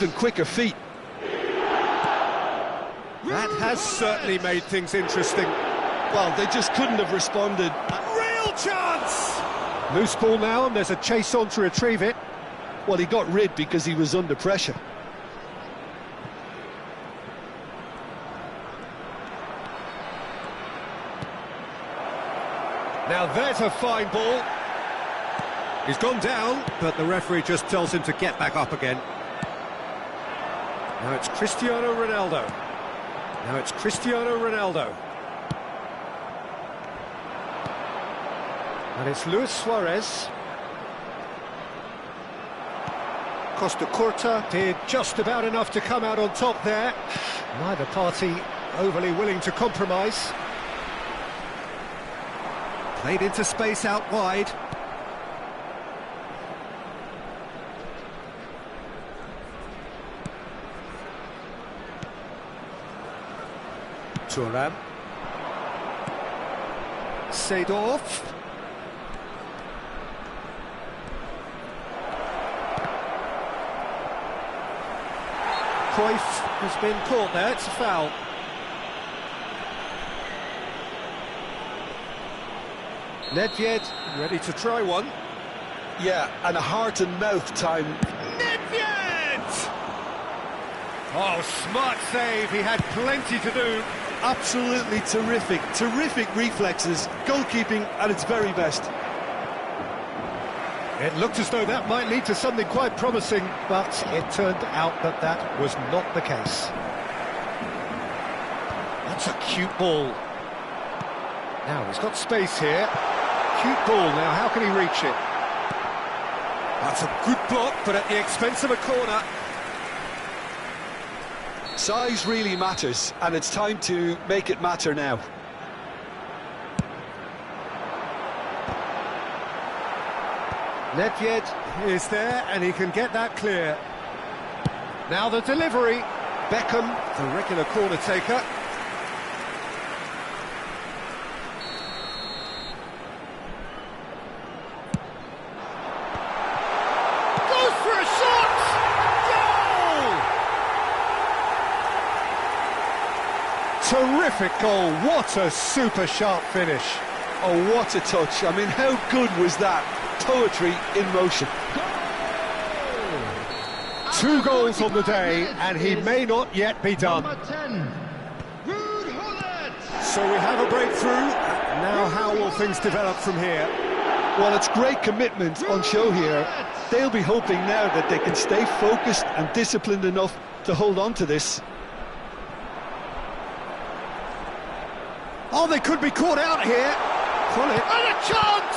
and quicker feet. That has certainly made things interesting. Well, they just couldn't have responded. Real chance! Loose ball now, and there's a chase on to retrieve it. Well, he got rid because he was under pressure. Now there's a fine ball. He's gone down, but the referee just tells him to get back up again. Now it's Cristiano Ronaldo. Now it's Cristiano Ronaldo. And it's Luis Suarez. Costa Curta did just about enough to come out on top there. Neither party overly willing to compromise. Played into space out wide. Thuram. Seedorf. Cruyff has been caught there, it's a foul. Nedved ready to try one. Yeah, and a heart and mouth time. Nedved! Oh, smart save, he had plenty to do. Absolutely terrific reflexes, goalkeeping at its very best. It looked as though that might lead to something quite promising, but it turned out that that was not the case. That's a cute ball. Now, he's got space here. Cute ball, now how can he reach it? That's a good block, but at the expense of a corner. Size really matters, and it's time to make it matter now. Nedved is there, and he can get that clear. Now the delivery. Beckham, the regular corner taker. Goes for a shot! Goal! Terrific goal. What a super sharp finish. Oh, what a touch. I mean, how good was that? Poetry in motion. Two goals on the day, and he may not yet be done. So we have a breakthrough. Now how will things develop from here? Well, it's great commitment on show here. They'll be hoping now that they can stay focused and disciplined enough to hold on to this. Oh, they could be caught out here. Pull it. And a chance!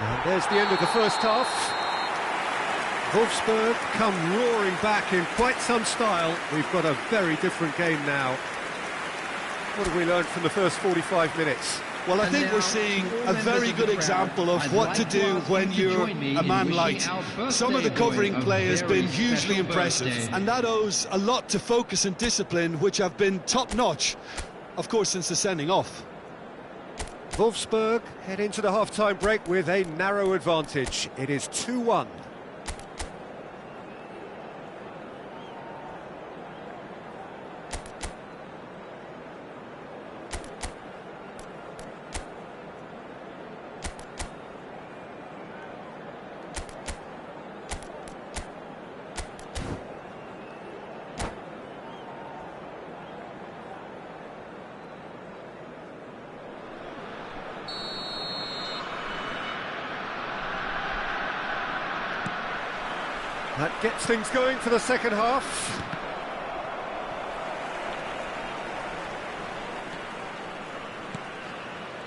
And there's the end of the first half. Wolfsburg come roaring back in quite some style. We've got a very different game now. What have we learned from the first 45 minutes? Well, I think we're seeing a very good example of what to do when you're a man light. Some of the covering play has been hugely impressive, and that owes a lot to focus and discipline, which have been top-notch, of course, since the sending off. Wolfsburg head into the half-time break with a narrow advantage. It is 2-1. That gets things going for the second half.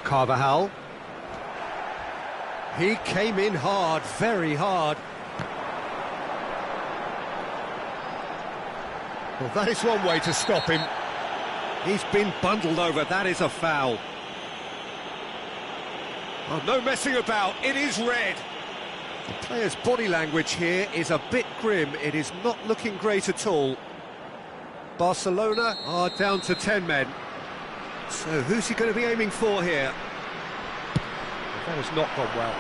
Carvajal. He came in hard, very hard. Well, that is one way to stop him. He's been bundled over, that is a foul. Oh, no messing about, it is red. The player's body language here is a bit grim. It is not looking great at all. Barcelona are down to 10 men. So who's he going to be aiming for here? That has not gone well.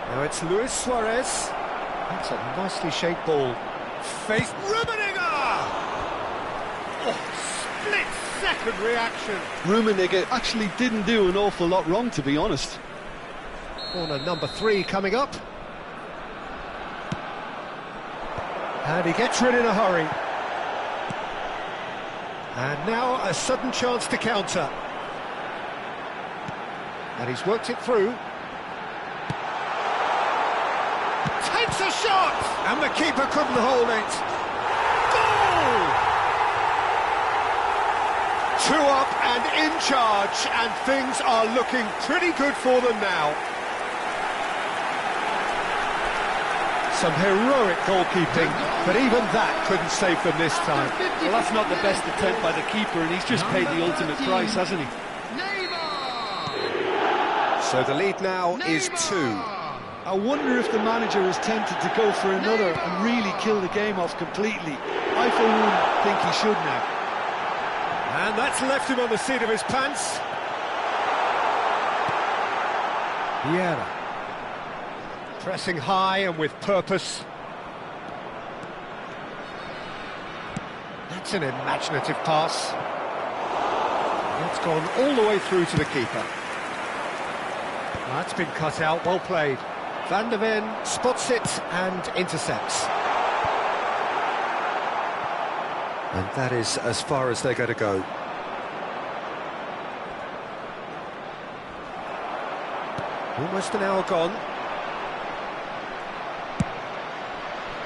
Now it's Luis Suarez. That's a nicely shaped ball. Faced Rummenigge! Oh, split-second reaction. Rummenigge actually didn't do an awful lot wrong, to be honest. Corner number 3 coming up. And he gets rid in a hurry. And now a sudden chance to counter. And he's worked it through. Takes a shot! And the keeper couldn't hold it. Goal! 2 up and in charge, and things are looking pretty good for them now. Some heroic goalkeeping, but even that couldn't save them this time. Well, that's not the best attempt by the keeper, and he's just paid the ultimate price, hasn't he? So the lead now is 2. I wonder if the manager is tempted to go for another and really kill the game off completely. I, for one, think he should now. And that's left him on the seat of his pants. Vieira. Pressing high and with purpose. That's an imaginative pass. It's gone all the way through to the keeper. That's been cut out, well played. Van der Ven spots it and intercepts. And that is as far as they're going to go. Almost an hour gone.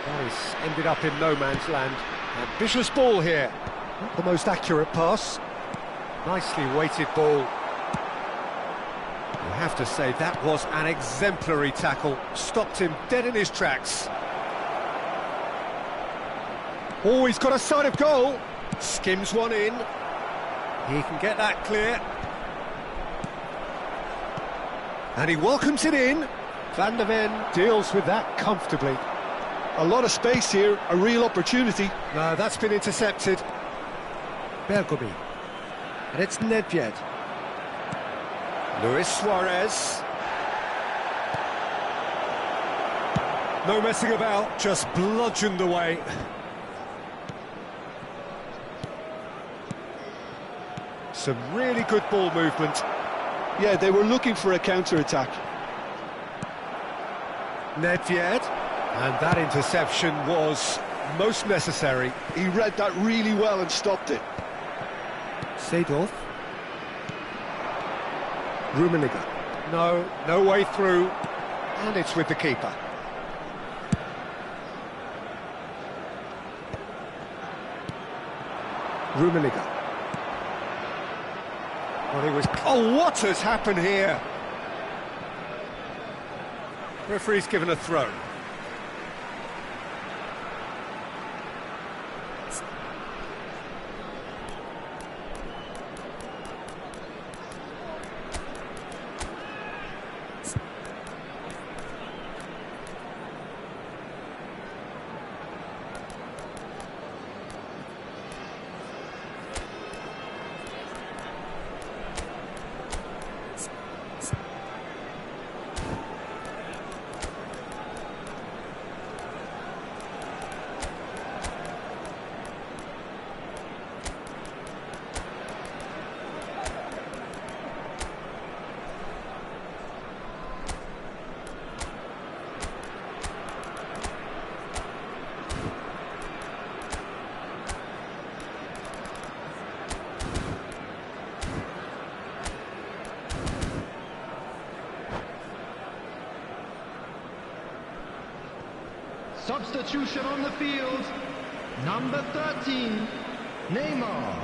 Nice, ended up in no man's land. Ambitious ball here. Not the most accurate pass. Nicely weighted ball. You have to say that was an exemplary tackle. Stopped him dead in his tracks. Oh, he's got a sight of goal. Skims one in. He can get that clear. And he welcomes it in. Van der Ven deals with that comfortably. A lot of space here, a real opportunity. No, that's been intercepted. Bergomi. And it's Nedved. Luis Suarez. No messing about, just bludgeoned away. Some really good ball movement. Yeah, they were looking for a counter-attack. Nedved. And that interception was most necessary. He read that really well and stopped it. Seedorf. Rummenigge. No way through. And it's with the keeper. Rummenigge. Well, he was... Oh, what has happened here? Referee's given a throw. Substitution on the field. Number 13, Neymar.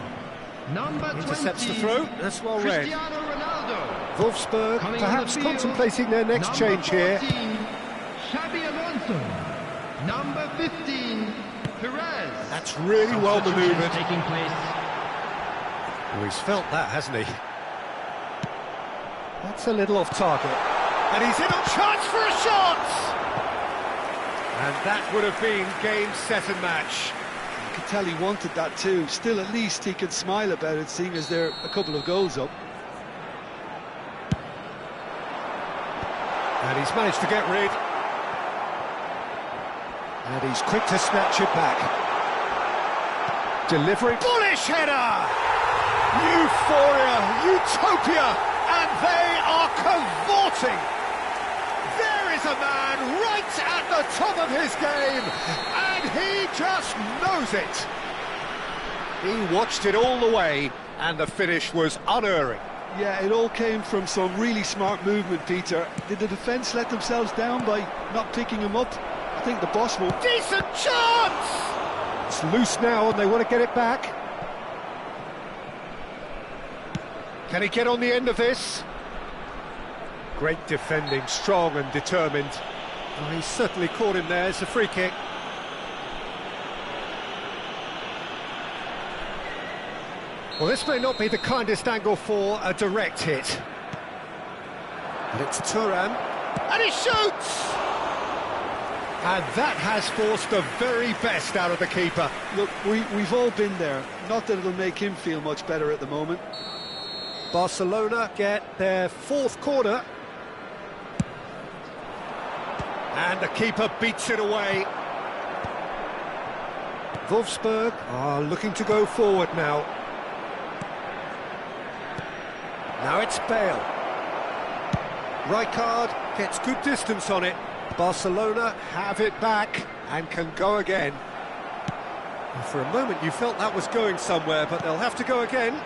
Number 20, intercepts the throw. That's well read. Cristiano Ronaldo. Wolfsburg perhaps contemplating their next change here. 14, Xabi Alonso. Number 15, Perez. That's really well manoeuvred. Taking place. Oh, he's felt that, hasn't he? That's a little off target. And he's in on chance for a shot! And that would have been game, set and match. could tell he wanted that too. Still, at least he can smile about it, seeing as they're a couple of goals up. And he's managed to get rid. And he's quick to snatch it back. Delivery. Bullish header! Euphoria, utopia, and they are cavorting. There is a man right at the top of his game, and he just knows it. He watched it all the way, and the finish was unerring. Yeah, it all came from some really smart movement, Peter. Did the defence let themselves down by not picking him up? I think the boss will. Decent chance! It's loose now, and they want to get it back. Can he get on the end of this? Great defending, strong and determined. Oh, he's certainly caught him there. It's a free kick. Well, this may not be the kindest angle for a direct hit. But it's Thuram. And he shoots! And that has forced the very best out of the keeper. Look, we've all been there. Not that it'll make him feel much better at the moment. Barcelona get their fourth corner. And the keeper beats it away. Wolfsburg are looking to go forward now. Now it's Bale. Rijkaard gets good distance on it. Barcelona have it back and can go again. And for a moment you felt that was going somewhere, but they'll have to go again.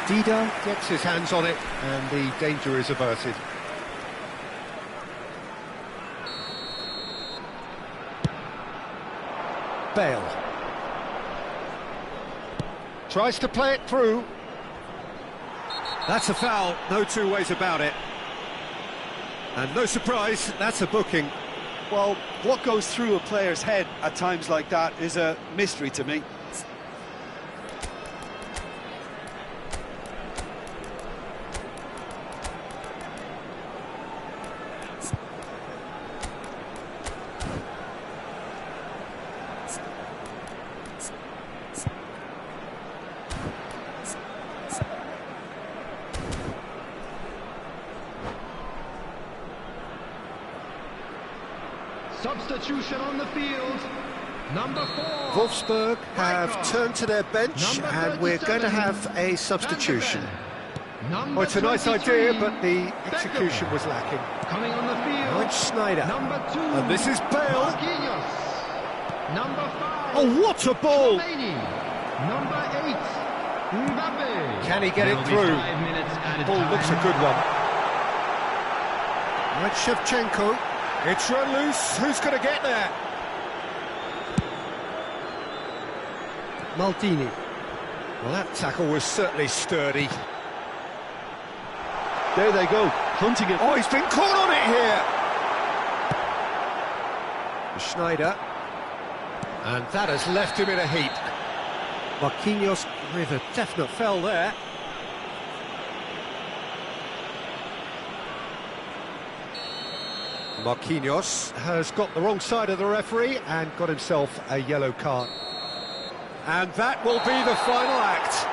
Dida gets his hands on it, and the danger is averted. Bale. Tries to play it through. That's a foul, no two ways about it. And no surprise, that's a booking. Well, what goes through a player's head at times like that is a mystery to me. Substitution on the field. Number 4. Wolfsburg have turned to their bench, and we're going to have a substitution. Oh, it's a nice idea, but the execution was lacking. Coming on the field. Now it's Schneider. Number 2. And this is Bale. Number 5. Oh, what a ball! Number 8. Mbappe. Can he get it through? Ball looks a good one. Right, Shevchenko. It's run loose. Who's going to get there? Maldini. Well, that tackle was certainly sturdy. There they go, hunting it. Oh, he's been caught on it here. Schneider. And that has left him in a heap. Marquinhos with a definite foul there. Marquinhos has got the wrong side of the referee and got himself a yellow card. And that will be the final act.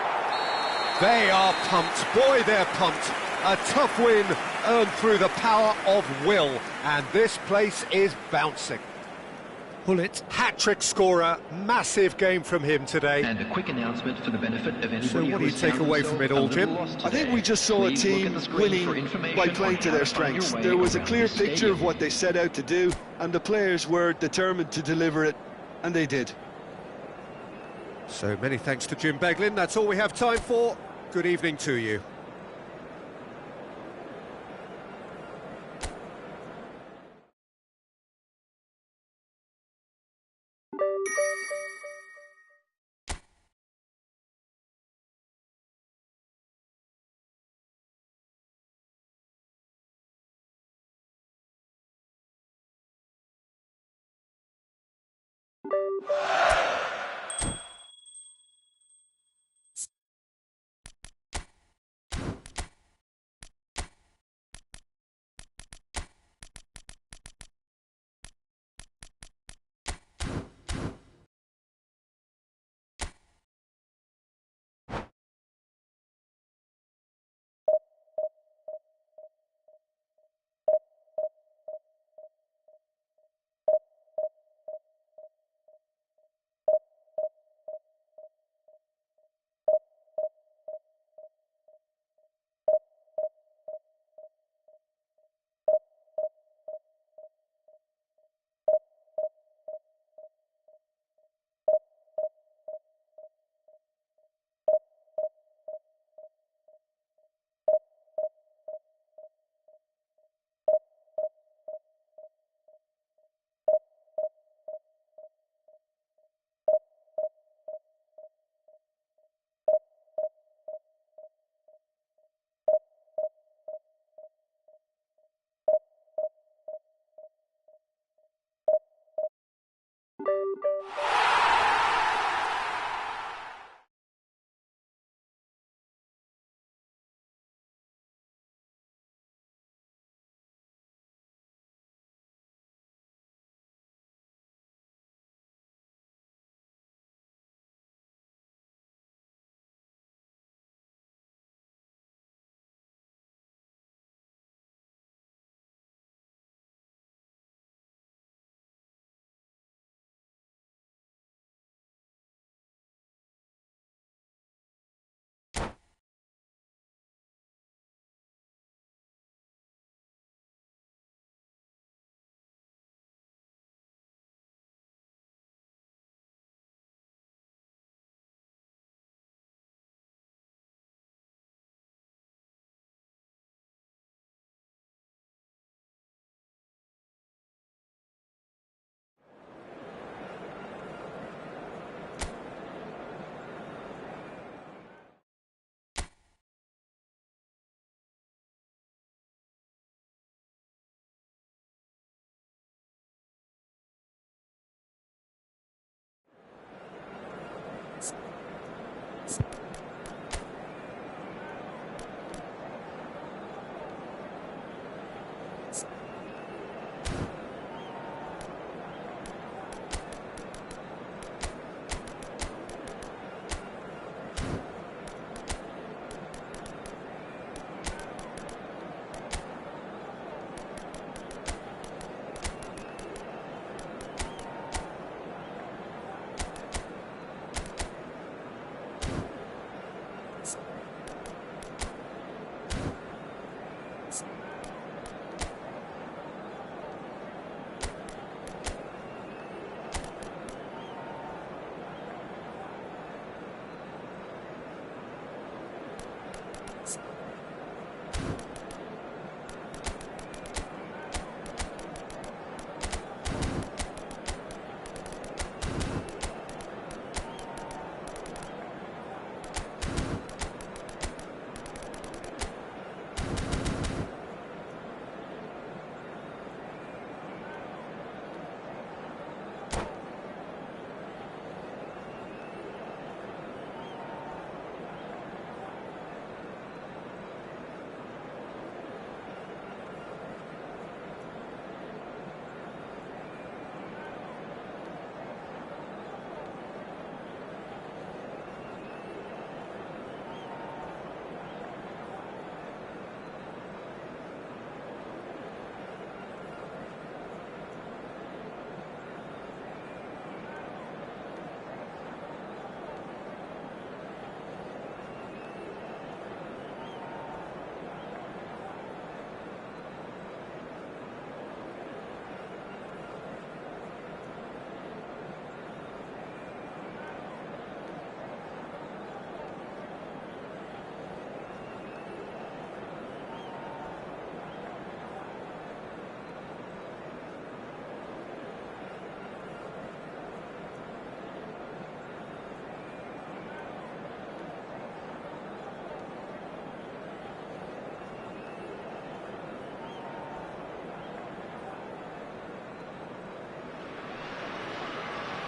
They are pumped. Boy, they're pumped. A tough win earned through the power of will. And this place is bouncing. Hullet, hat-trick scorer, massive game from him today. And a quick announcement for the benefit of anybody. So what do you take away from it all, Jim? I think we just saw a team winning by playing to their strengths. There was a clear picture of what they set out to do, and the players were determined to deliver it, and they did. So many thanks to Jim Beglin. That's all we have time for. Good evening to you.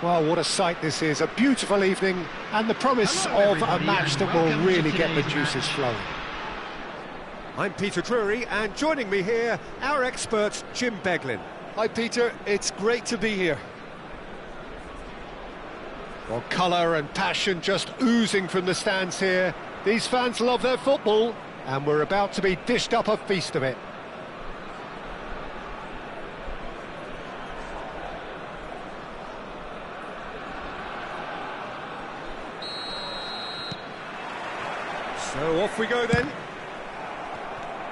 Well, what a sight this is. A beautiful evening and the promise of a match that will really get the juices flowing. I'm Peter Drury, and joining me here, our expert, Jim Beglin. Hi, Peter. It's great to be here. Well, colour and passion just oozing from the stands here. These fans love their football, and we're about to be dished up a feast of it. So off we go then.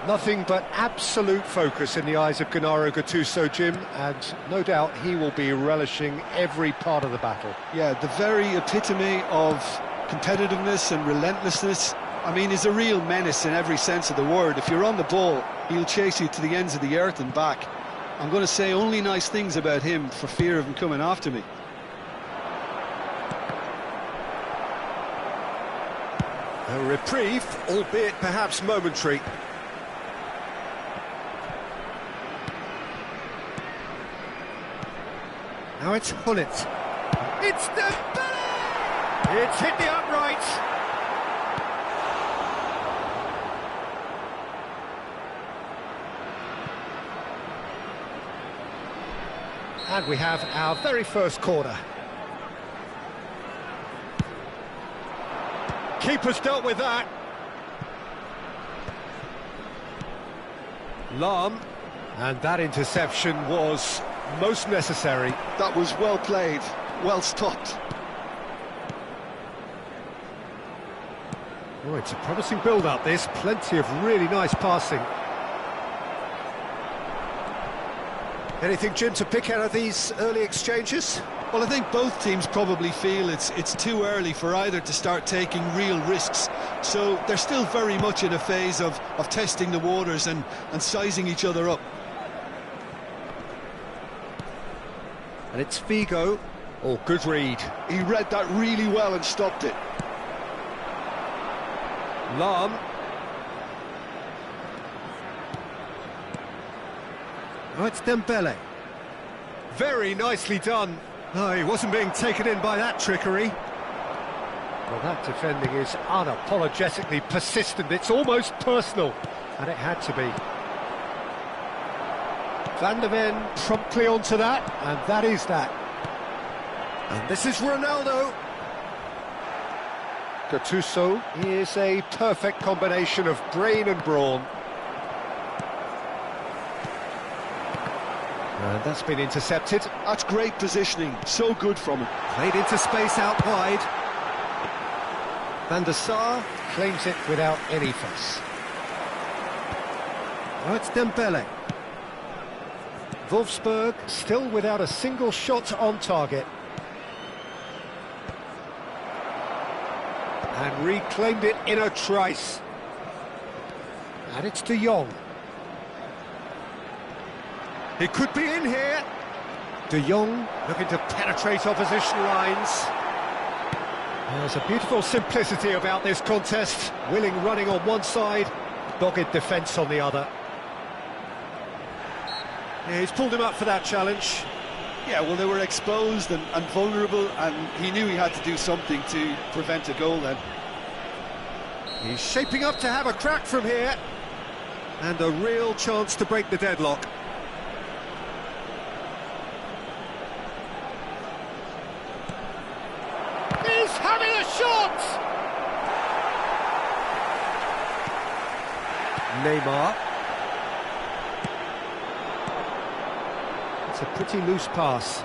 Nothing but absolute focus in the eyes of Gennaro Gattuso, Jim, and no doubt he will be relishing every part of the battle. Yeah, the very epitome of competitiveness and relentlessness. I mean, he's a real menace in every sense of the word. If you're on the ball, he'll chase you to the ends of the earth and back. I'm going to say only nice things about him for fear of him coming after me. A reprieve, albeit perhaps momentary. Now it's Hullet. It's Dembele! It's hit the uprights. And we have our very first corner. Keeper's dealt with that. Lahm, and that interception was most necessary. That was well played, well stopped. Oh, it's a promising build-up, this. Plenty of really nice passing. Anything, Jim, to pick out of these early exchanges? Well, I think both teams probably feel it's too early for either to start taking real risks. So they're still very much in a phase of testing the waters and sizing each other up. And it's Figo. Oh, good read. He read that really well and stopped it. Lahm. Oh, it's Dembele. Very nicely done. Oh, he wasn't being taken in by that trickery. Well, that defending is unapologetically persistent. It's almost personal, and it had to be. Van der Ven promptly onto that, and that is that. And this is Ronaldo. Gattuso is a perfect combination of brain and brawn. And that's been intercepted. That's great positioning, so good from him. Played into space out wide. Van der Sar claims it without any fuss. Oh, it's Dembele. Wolfsburg still without a single shot on target. And reclaimed it in a trice. And it's De Jong. He could be in here. De Jong looking to penetrate opposition lines. There's a beautiful simplicity about this contest. Willing running on one side, dogged defence on the other. Yeah, he's pulled him up for that challenge. Yeah, well, they were exposed and vulnerable, and he knew he had to do something to prevent a goal then. He's shaping up to have a crack from here. And a real chance to break the deadlock. He's having a shot! Neymar. It's a pretty loose pass.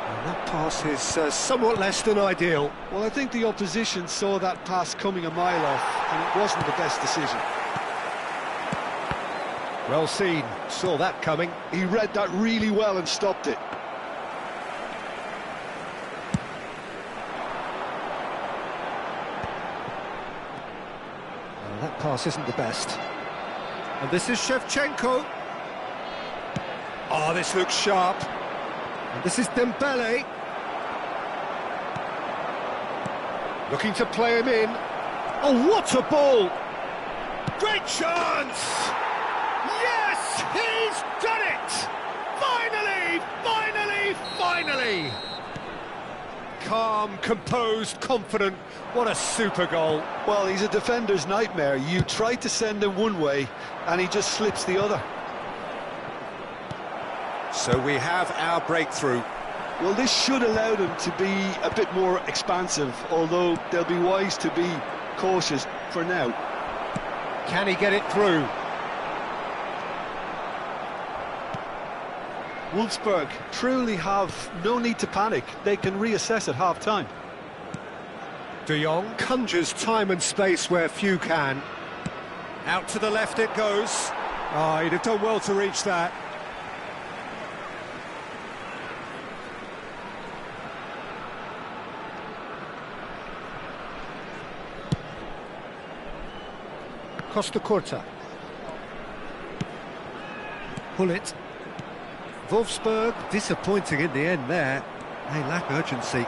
And that pass is somewhat less than ideal. Well, I think the opposition saw that pass coming a mile off, and it wasn't the best decision. Well seen, saw that coming. He read that really well and stopped it. Well, that pass isn't the best. And this is Shevchenko. Oh, this looks sharp. And this is Dembele. Looking to play him in. Oh, what a ball! Great chance! Yes, he's done it! Finally, finally, finally! Calm, composed, confident. What a super goal. Well, he's a defender's nightmare. You try to send him one way, and he just slips the other. So we have our breakthrough. Well, this should allow them to be a bit more expansive, although they'll be wise to be cautious for now. Can he get it through? Wolfsburg truly have no need to panic. They can reassess at half-time. De Jong conjures time and space where few can. Out to the left it goes. Oh, he'd have done well to reach that. Costa Curta. Hullet. Wolfsburg disappointing in the end there. They lack urgency.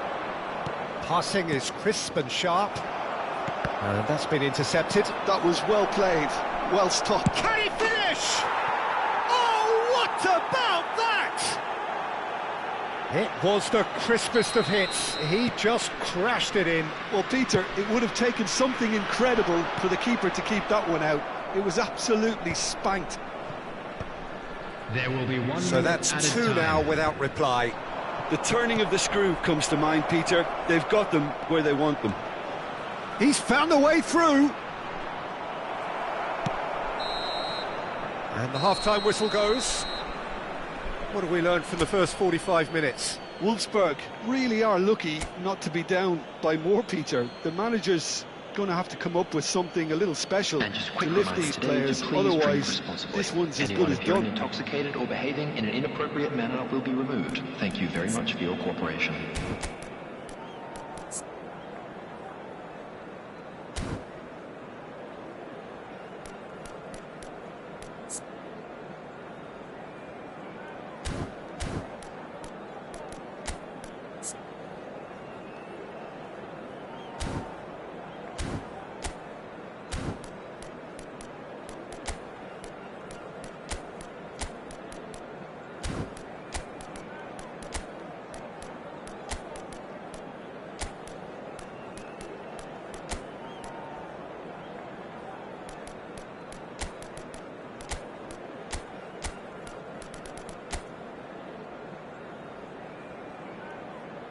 Passing is crisp and sharp. And that's been intercepted. That was well played, well stopped. Can he finish? Oh, what about that? It was the crispest of hits. He just crashed it in. Well, Peter, it would have taken something incredible for the keeper to keep that one out. It was absolutely spanked. There will be one. So that's two now without reply. The turning of the screw comes to mind, Peter. They've got them where they want them. He's found a way through. And the half-time whistle goes. What have we learned from the first 45 minutes? Wolfsburg really are lucky not to be down by more, Peter. The manager's going to have to come up with something a little special to lift these players. Otherwise, this one's as good as done. Intoxicated or behaving in an inappropriate manner will be removed. Thank you very much for your cooperation.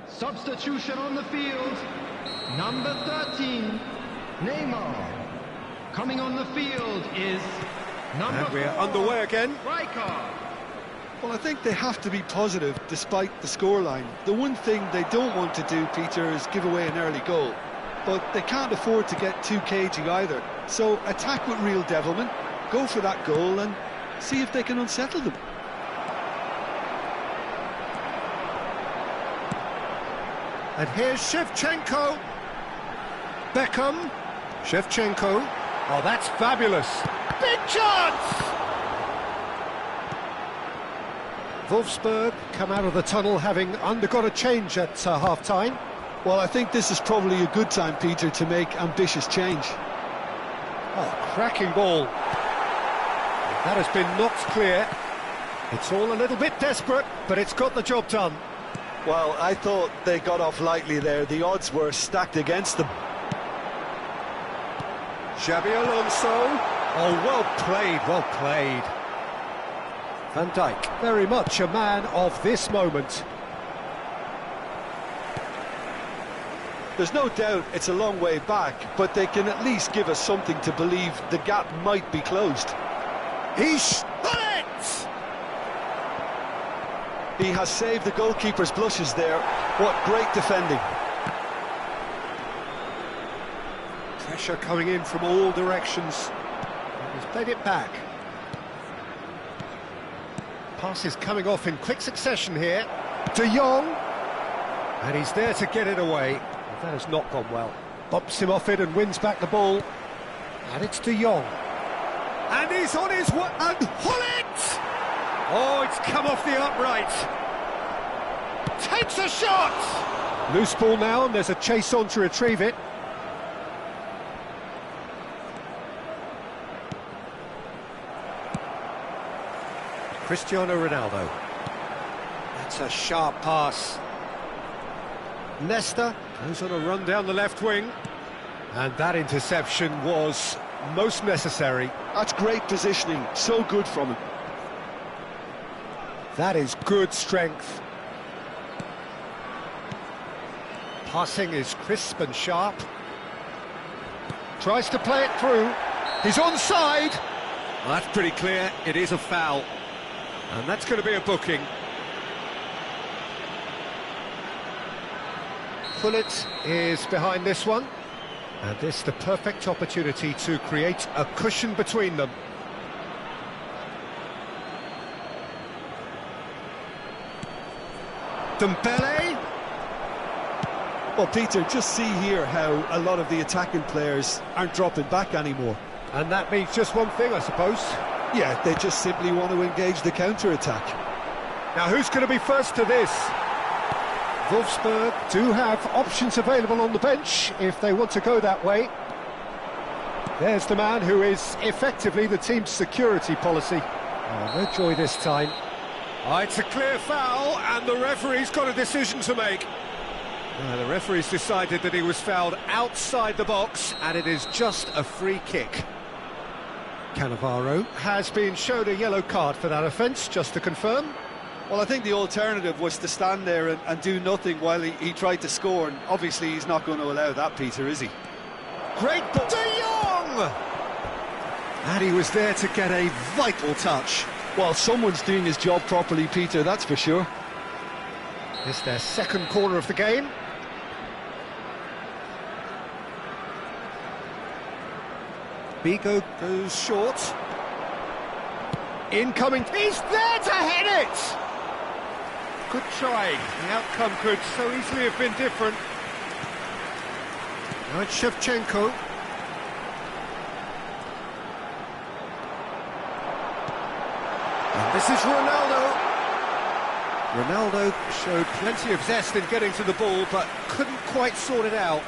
Substitution on the field. Number 13, Neymar. Coming on the field is number 4. And we're underway again. Rijkaard. Well, I think they have to be positive despite the scoreline. The one thing they don't want to do, Peter, is give away an early goal. But they can't afford to get too cagey either. So attack with real devilment, go for that goal and see if they can unsettle them. And here's Shevchenko. Beckham. Shevchenko. Oh, that's fabulous. Big chance! Wolfsburg come out of the tunnel having undergone a change at half-time. Well, I think this is probably a good time, Peter, to make ambitious change. Oh, cracking ball. That has been knocked clear. It's all a little bit desperate, but it's got the job done. Well, I thought they got off lightly there. The odds were stacked against them. Xabi Alonso. Oh, well played, well played. Van Dijk, very much a man of this moment. There's no doubt it's a long way back, but they can at least give us something to believe the gap might be closed. He's done it! He has saved the goalkeeper's blushes there. What great defending. Pressure coming in from all directions. He's played it back. Passes coming off in quick succession here. De Jong. And he's there to get it away. That has not gone well. Bumps him off it and wins back the ball. And it's De Jong. And he's on his way. And Hullet! Oh, it's come off the upright. Takes a shot! Loose ball now, and there's a chase on to retrieve it. Cristiano Ronaldo. That's a sharp pass. Nesta goes on a run down the left wing. And that interception was most necessary. That's great positioning, so good from him. That is good strength. Passing is crisp and sharp. Tries to play it through. He's onside. Well, that's pretty clear. It is a foul. And that's going to be a booking. Hullet is behind this one. And this the perfect opportunity to create a cushion between them. Dembele. Well, Peter, just see here how a lot of the attacking players aren't dropping back anymore. And that means just one thing, I suppose. Yeah, they just simply want to engage the counter-attack. Now, who's going to be first to this? Wolfsburg do have options available on the bench if they want to go that way. There's the man who is effectively the team's security policy. Oh, no joy this time. Oh, it's a clear foul, and the referee's got a decision to make. The referee's decided that he was fouled outside the box, and it is just a free kick. Cannavaro has been shown a yellow card for that offence, just to confirm. Well, I think the alternative was to stand there and do nothing while he tried to score, and obviously he's not going to allow that, Peter, is he? Great ball! De Jong! And he was there to get a vital touch. Well, someone's doing his job properly, Peter, that's for sure. It's their second corner of the game. Bigo goes short. Incoming. He's there to head it! Good try. The outcome could so easily have been different. Now it's Shevchenko. And this is Ronaldo. Ronaldo showed plenty of zest in getting to the ball, but couldn't quite sort it out.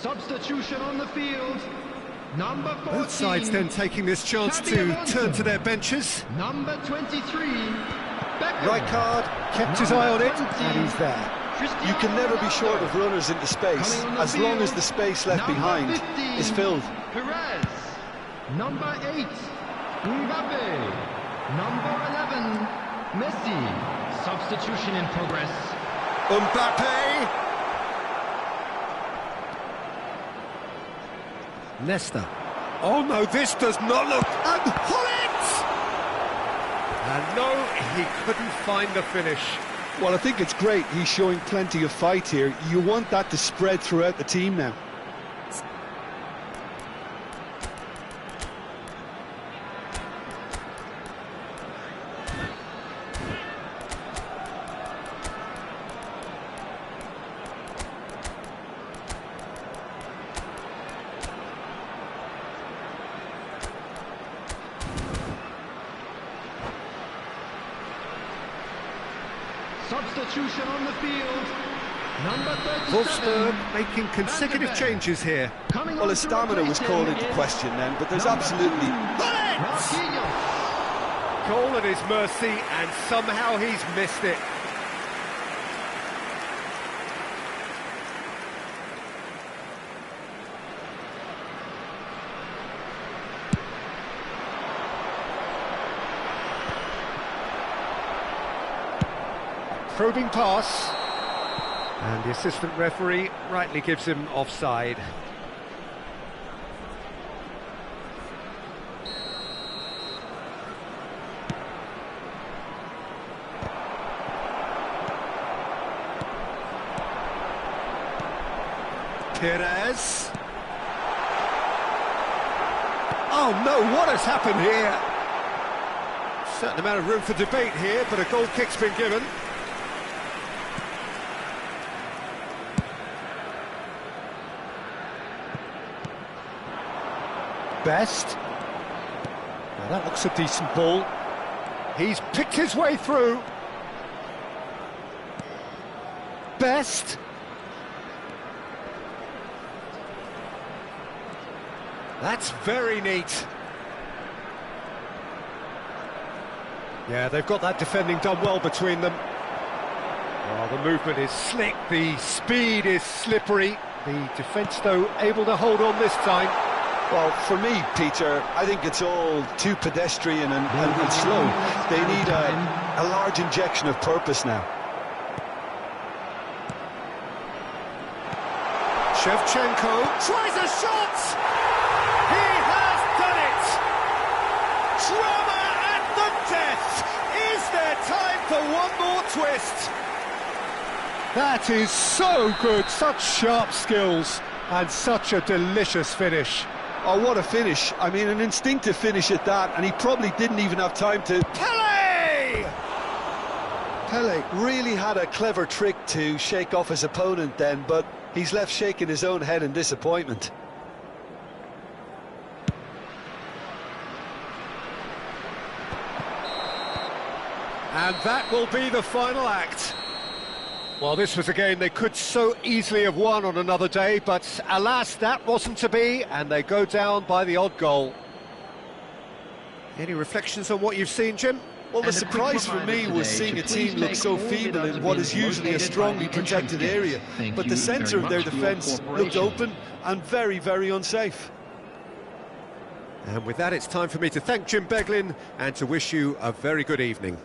Substitution on the field. Number 14. Both sides then taking this chance to turn to their benches. Number 23. Beckham. Rijkaard kept his eye on it, and he's there. You can never be short of runners into space, as long as the space left behind is filled. Perez. Number 8. Mbappe. Number 11. Messi. Substitution in progress. Mbappe. Nesta. Oh no, this does not look... And Hullet! And no, he couldn't find the finish. Well, I think it's great. He's showing plenty of fight here. You want that to spread throughout the team now. Substitution on the field. Number 37. Wolfsburg making consecutive changes here. Well, his stamina was called into question then, but there's absolutely... Goal at his mercy, and somehow he's missed it. Probing pass, and the assistant referee rightly gives him offside. Perez. Oh no, what has happened here? Certain amount of room for debate here, but a goal kick's been given. Best. Well, that looks a decent ball. He's picked his way through. Best. That's very neat. Yeah, they've got that defending done well between them. Well, the movement is slick, the speed is slippery. The defence, though, able to hold on this time. Well, for me, Peter, I think it's all too pedestrian and slow. They need a large injection of purpose now. Shevchenko tries a shot! He has done it! Drama at the death! Is there time for one more twist? That is so good, such sharp skills, and such a delicious finish. Oh, what a finish. I mean, an instinctive finish at that, and he probably didn't even have time to... Pele really had a clever trick to shake off his opponent then, but he's left shaking his own head in disappointment. And that will be the final act. Well, this was a game they could so easily have won on another day, but alas, that wasn't to be, and they go down by the odd goal. Any reflections on what you've seen, Jim? Well, the surprise for me was seeing a team look so feeble in what is usually a strongly protected area, but the centre of their defence looked open and very, very unsafe. And with that, it's time for me to thank Jim Beglin and to wish you a very good evening.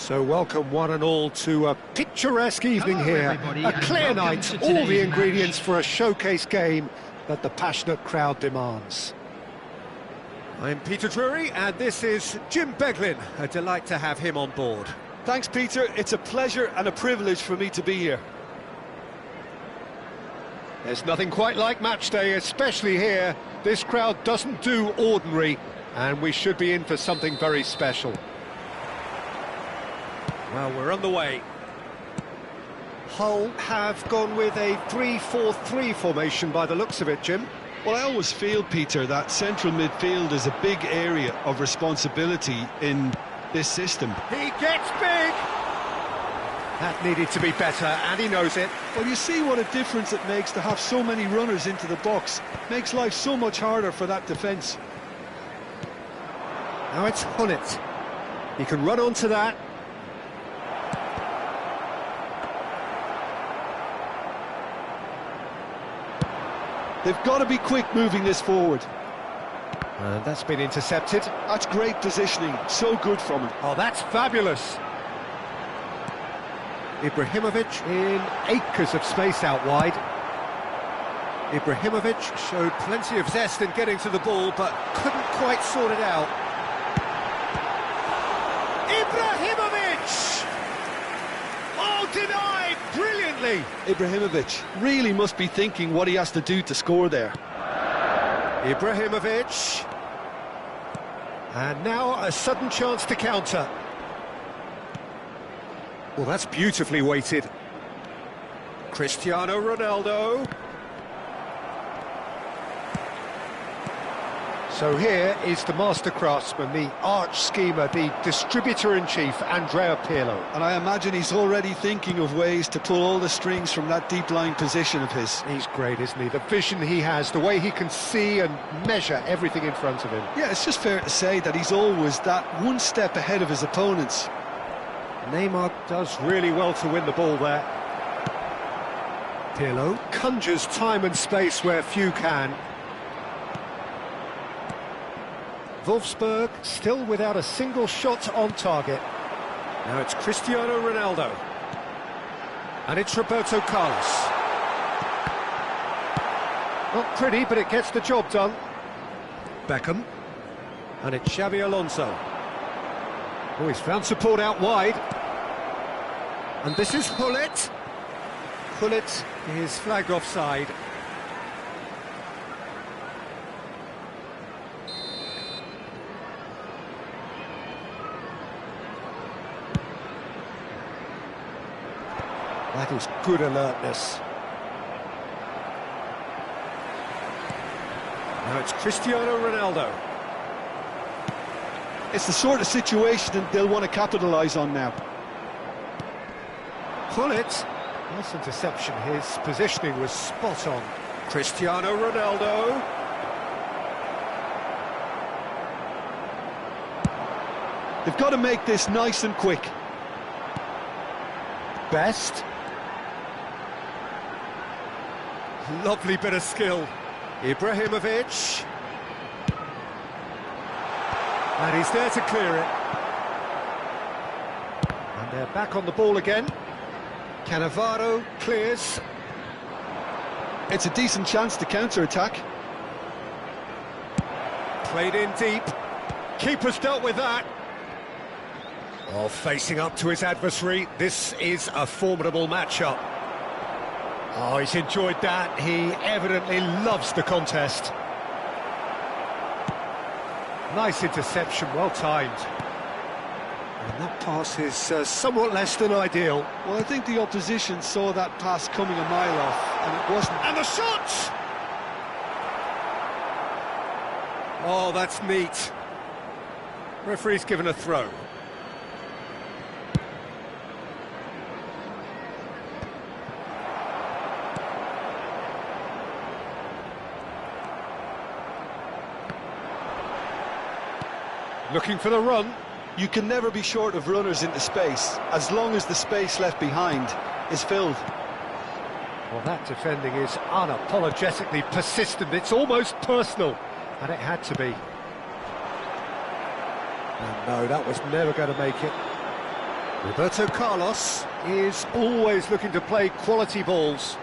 So welcome one and all to a picturesque evening Hello, here, everybody, a and clear welcome night, to all the today's ingredients match. for a showcase game that the passionate crowd demands. I'm Peter Drury and this is Jim Beglin. A delight to have him on board. Thanks, Peter. It's a pleasure and a privilege for me to be here. There's nothing quite like match day, especially here. This crowd doesn't do ordinary, and we should be in for something very special. Well, we're on the way. Hull have gone with a 3-4-3 formation by the looks of it, Jim. Well, I always feel, Peter, that central midfield is a big area of responsibility in this system. He gets big! That needed to be better, and he knows it. Well, you see what a difference it makes to have so many runners into the box. Makes life so much harder for that defence. Now it's Hullet. He can run onto that. They've got to be quick moving this forward. And that's been intercepted. That's great positioning, so good from him. Oh, that's fabulous. Ibrahimovic in acres of space out wide. Ibrahimovic showed plenty of zest in getting to the ball, but couldn't quite sort it out. Ibrahimovic! Oh, denied brilliantly! Ibrahimovic really must be thinking what he has to do to score there. Ibrahimovic. And now a sudden chance to counter. Well, that's beautifully weighted. Cristiano Ronaldo. So here is the master craftsman, the arch schemer, the distributor-in-chief, Andrea Pirlo. And I imagine he's already thinking of ways to pull all the strings from that deep-lying position of his. He's great, isn't he? The vision he has, the way he can see and measure everything in front of him. Yeah, it's just fair to say that he's always that one step ahead of his opponents. Neymar does really well to win the ball there. Pirlo conjures time and space where few can. Wolfsburg still without a single shot on target. Now it's Cristiano Ronaldo. And it's Roberto Carlos. Not pretty, but it gets the job done. Beckham. And it's Xabi Alonso. Oh, he's found support out wide. And this is Hullet. Hullet is flagged offside. That is good alertness. Now it's Cristiano Ronaldo. It's the sort of situation that they'll want to capitalise on now. Hullet. Nice interception. His positioning was spot on. Cristiano Ronaldo. They've got to make this nice and quick. Best. Lovely bit of skill. Ibrahimovic. And he's there to clear it. And they're back on the ball again. Cannavaro clears. It's a decent chance to counter-attack. Played in deep. Keeper's dealt with that. Oh, facing up to his adversary. This is a formidable matchup. Oh, he's enjoyed that. He evidently loves the contest. Nice interception, well timed. And that pass is somewhat less than ideal. Well, I think the opposition saw that pass coming a mile off, and it wasn't. And the shot! Oh, that's neat. Referee's given a throw. Looking for the run. You can never be short of runners into space, as long as the space left behind is filled. Well, that defending is unapologetically persistent. It's almost personal, and it had to be. And no, that was never going to make it. Roberto Carlos is always looking to play quality balls.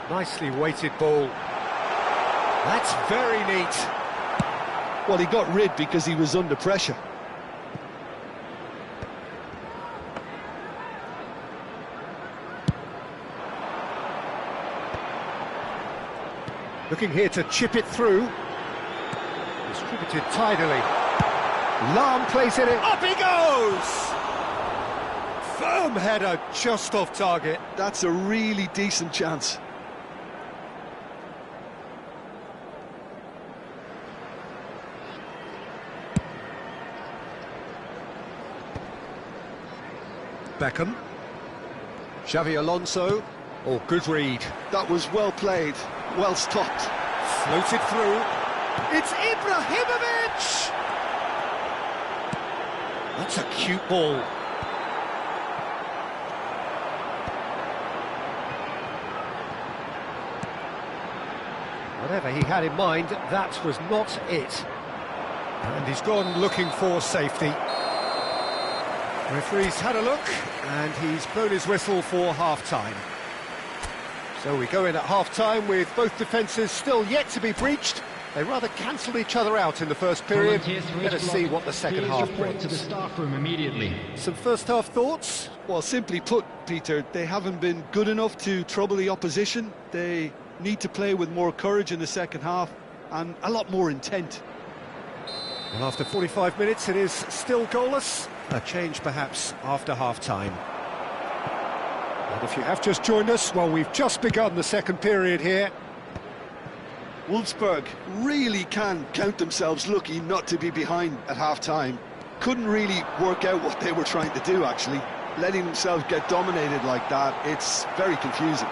Nicely weighted ball. That's very neat. Well, he got rid because he was under pressure. Looking here to chip it through. Distributed tidily. Lahm plays it in. Up he goes! Firm header just off target. That's a really decent chance. Beckham. Xavi Alonso. Oh, good read. That was well played, well stopped. Floated through. It's Ibrahimovic! That's a cute ball. Whatever he had in mind, that was not it. And he's gone looking for safety. Referee's had a look, and he's blown his whistle for half-time. So we go in at half-time with both defences still yet to be breached. They rather cancelled each other out in the first period. Let us see what the second half brings. To the staff room immediately. Some first-half thoughts? Well, simply put, Peter, they haven't been good enough to trouble the opposition. They need to play with more courage in the second half and a lot more intent. Well, after 45 minutes, it is still goalless. A change, perhaps, after half-time. And if you have just joined us, well, we've just begun the second period here. Wolfsburg really can count themselves lucky not to be behind at half-time. Couldn't really work out what they were trying to do, actually. Letting themselves get dominated like that, it's very confusing.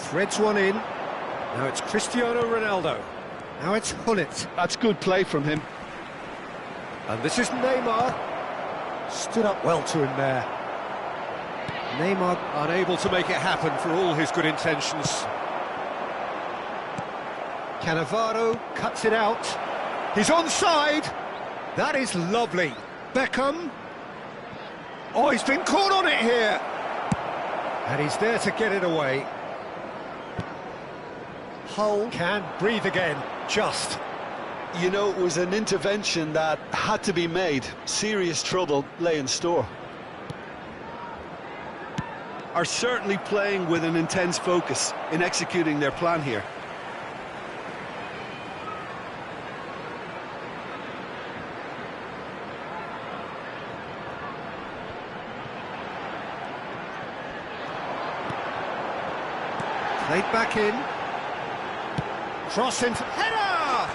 Threads one in. Now it's Cristiano Ronaldo. Now it's Hullet. That's good play from him. And this is Neymar. Stood up well to him there. Neymar unable to make it happen for all his good intentions. Cannavaro cuts it out. He's onside. That is lovely. Beckham. Oh, he's been caught on it here. And he's there to get it away. Hull can breathe again, just. You know, it was an intervention that had to be made. Serious trouble lay in store. Are certainly playing with an intense focus in executing their plan here. Played back in. Cross into header!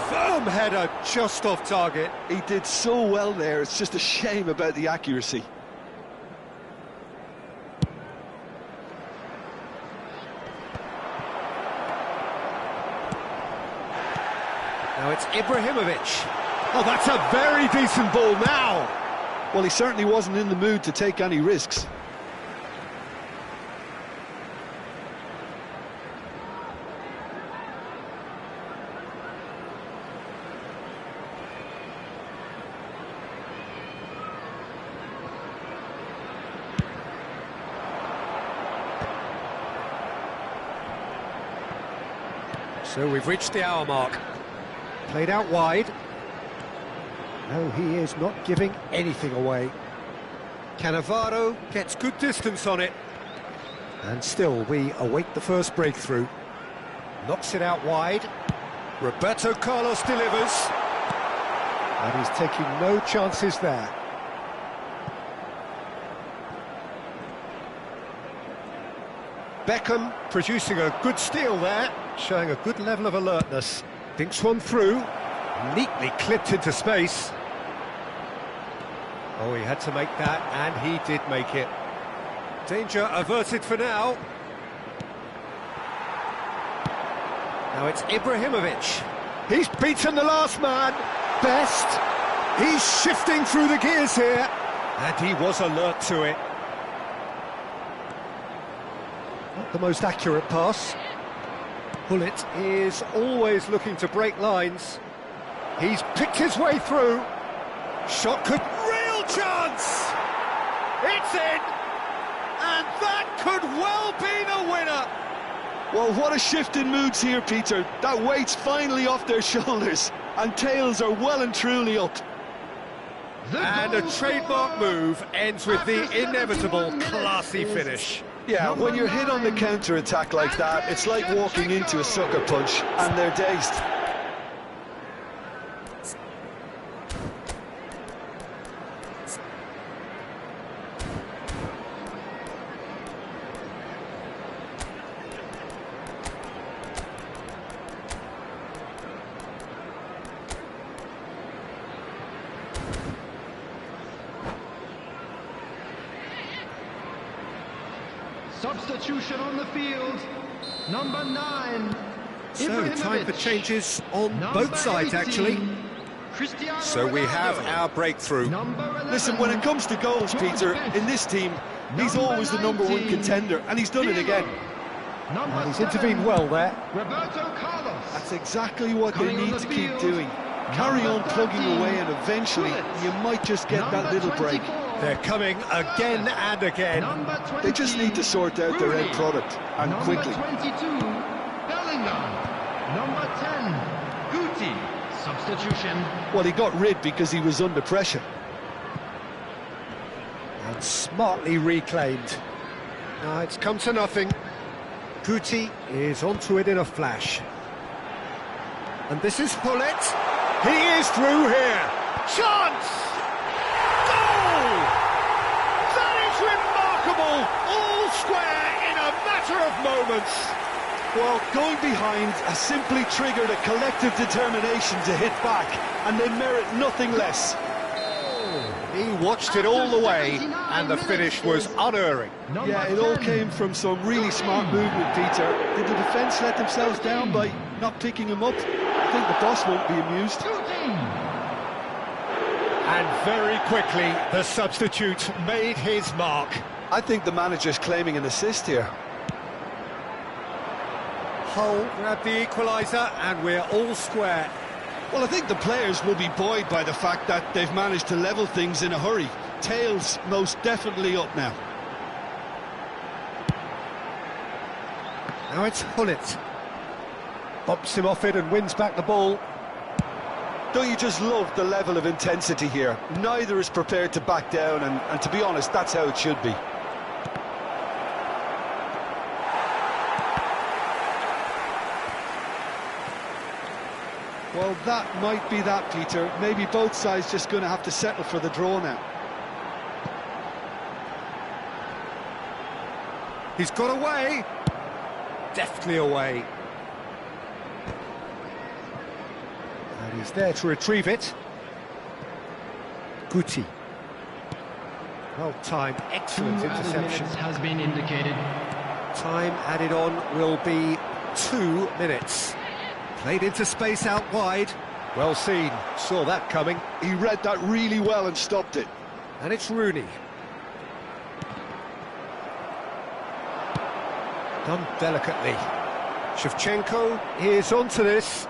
Firm header just off target. He did so well there, it's just a shame about the accuracy. Now it's Ibrahimovic. Oh, that's a very decent ball now. Well, he certainly wasn't in the mood to take any risks. So we've reached the hour mark. Played out wide. No, he is not giving anything away. Cannavaro gets good distance on it. And still, we await the first breakthrough. Knocks it out wide. Roberto Carlos delivers. And he's taking no chances there. Beckham producing a good steal there, showing a good level of alertness. Dinks one through, neatly clipped into space. Oh, he had to make that, and he did make it. Danger averted for now. Now it's Ibrahimovic. He's beaten the last man. Best. He's shifting through the gears here. And he was alert to it. Not the most accurate pass. Hullet is always looking to break lines. He's picked his way through. Shot could... Real chance! It's in! And that could well be the winner! Well, what a shift in moods here, Peter. That weight's finally off their shoulders, and tails are well and truly up. And a trademark move ends with the inevitable classy finish. Yeah, when you're hit on the counter-attack like that, it's like walking into a sucker punch, and they're dazed. Substitution on the field, number 9. So, time for changes on both sides, actually. So we have our breakthrough. Listen, when it comes to goals, Peter, in this team, he's always the #1 contender, and he's done it again. And he's intervened well there. Roberto Carlos. That's exactly what they need to keep doing. Carry on plugging away, and eventually you might just get that little break. They're coming again and again. They just need to sort out their end product, and quickly. Number 22, Bellingham. Number 10, Guti. Substitution. Well, he got rid because he was under pressure. And smartly reclaimed. Now it's come to nothing. Guti is onto it in a flash. And this is Hullet. He is through here. Chance! Goal! That is remarkable! All square in a matter of moments. Well, going behind has simply triggered a collective determination to hit back, and they merit nothing less. He watched it all the way, and the finish was unerring. Yeah, it all came from some really smart movement, Peter. Did the defence let themselves down by not picking him up? I think the boss won't be amused. And very quickly, the substitute made his mark. I think the manager's claiming an assist here. Hull grabbed the equaliser, and we're all square. Well, I think the players will be buoyed by the fact that they've managed to level things in a hurry. Tails most definitely up now. Now it's Hullet. Bumps him off it and wins back the ball. Don't you just love the level of intensity here? Neither is prepared to back down, and to be honest, that's how it should be. Well, that might be that, Peter. Maybe both sides just going to have to settle for the draw now. He's got away. Deftly away. And he's there to retrieve it. Guti. Well timed, excellent interception. Has been indicated. Time added on will be 2 minutes. Played into space out wide. Well seen, saw that coming. He read that really well and stopped it. And it's Rooney. Done delicately. Shevchenko is onto this.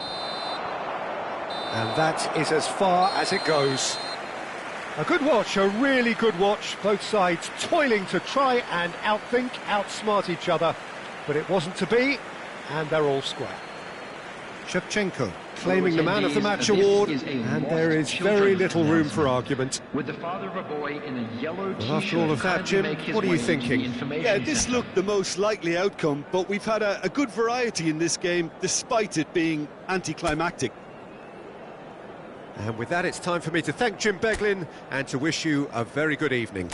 And that is as far as it goes. A good watch, a really good watch. Both sides toiling to try and outthink, outsmart each other. But it wasn't to be, and they're all square. Shevchenko claiming the Man of the Match award, and there is very little room for argument. With the father of a boy in a yellow t-shirt. Well, after all of that, Jim, what are you thinking? Yeah, this looked the most likely outcome, but we've had a good variety in this game, despite it being anticlimactic. And with that, it's time for me to thank Jim Beglin and to wish you a very good evening.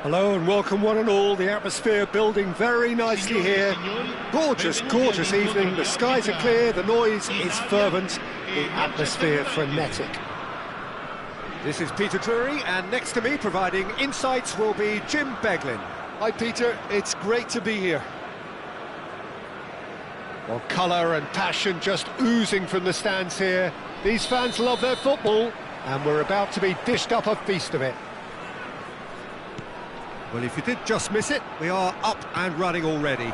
Hello and welcome one and all. The atmosphere building very nicely here. Gorgeous, gorgeous evening. The skies are clear, the noise is fervent, the atmosphere frenetic. This is Peter Drury, and next to me providing insights will be Jim Beglin. Hi Peter, it's great to be here. Well, colour and passion just oozing from the stands here. These fans love their football, and we're about to be dished up a feast of it. Well, if you did just miss it, we are up and running already.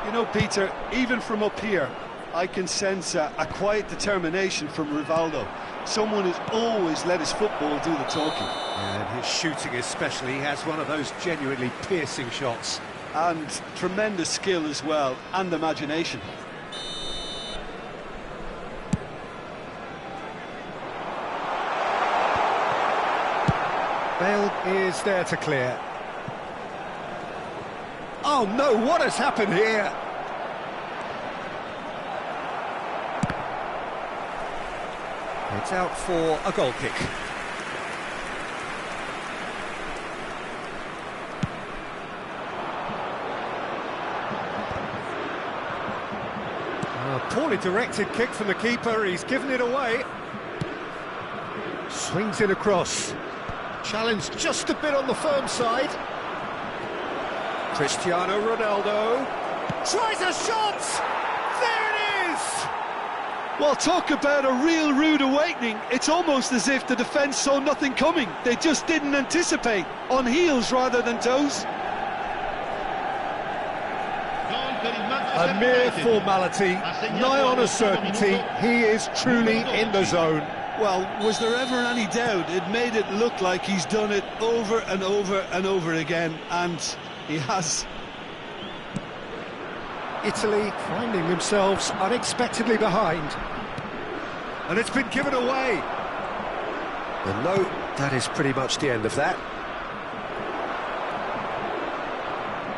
You know, Peter, even from up here, I can sense a quiet determination from Rivaldo. Someone who's always let his football do the talking. And his shooting especially, he has one of those genuinely piercing shots. And tremendous skill as well, and imagination. Bale is there to clear. Oh no, what has happened here? It's out for a goal kick. A poorly directed kick from the keeper, he's given it away. Swings it across. Challenge just a bit on the firm side. Cristiano Ronaldo tries a shot! There it is! Well, talk about a real rude awakening. It's almost as if the defence saw nothing coming. They just didn't anticipate. On heels rather than toes. A mere formality, nigh on a certainty. He is truly in the zone. Well, was there ever any doubt? It made it look like he's done it over and over and over again, and he has. Italy finding themselves unexpectedly behind. And it's been given away. And no, that is pretty much the end of that.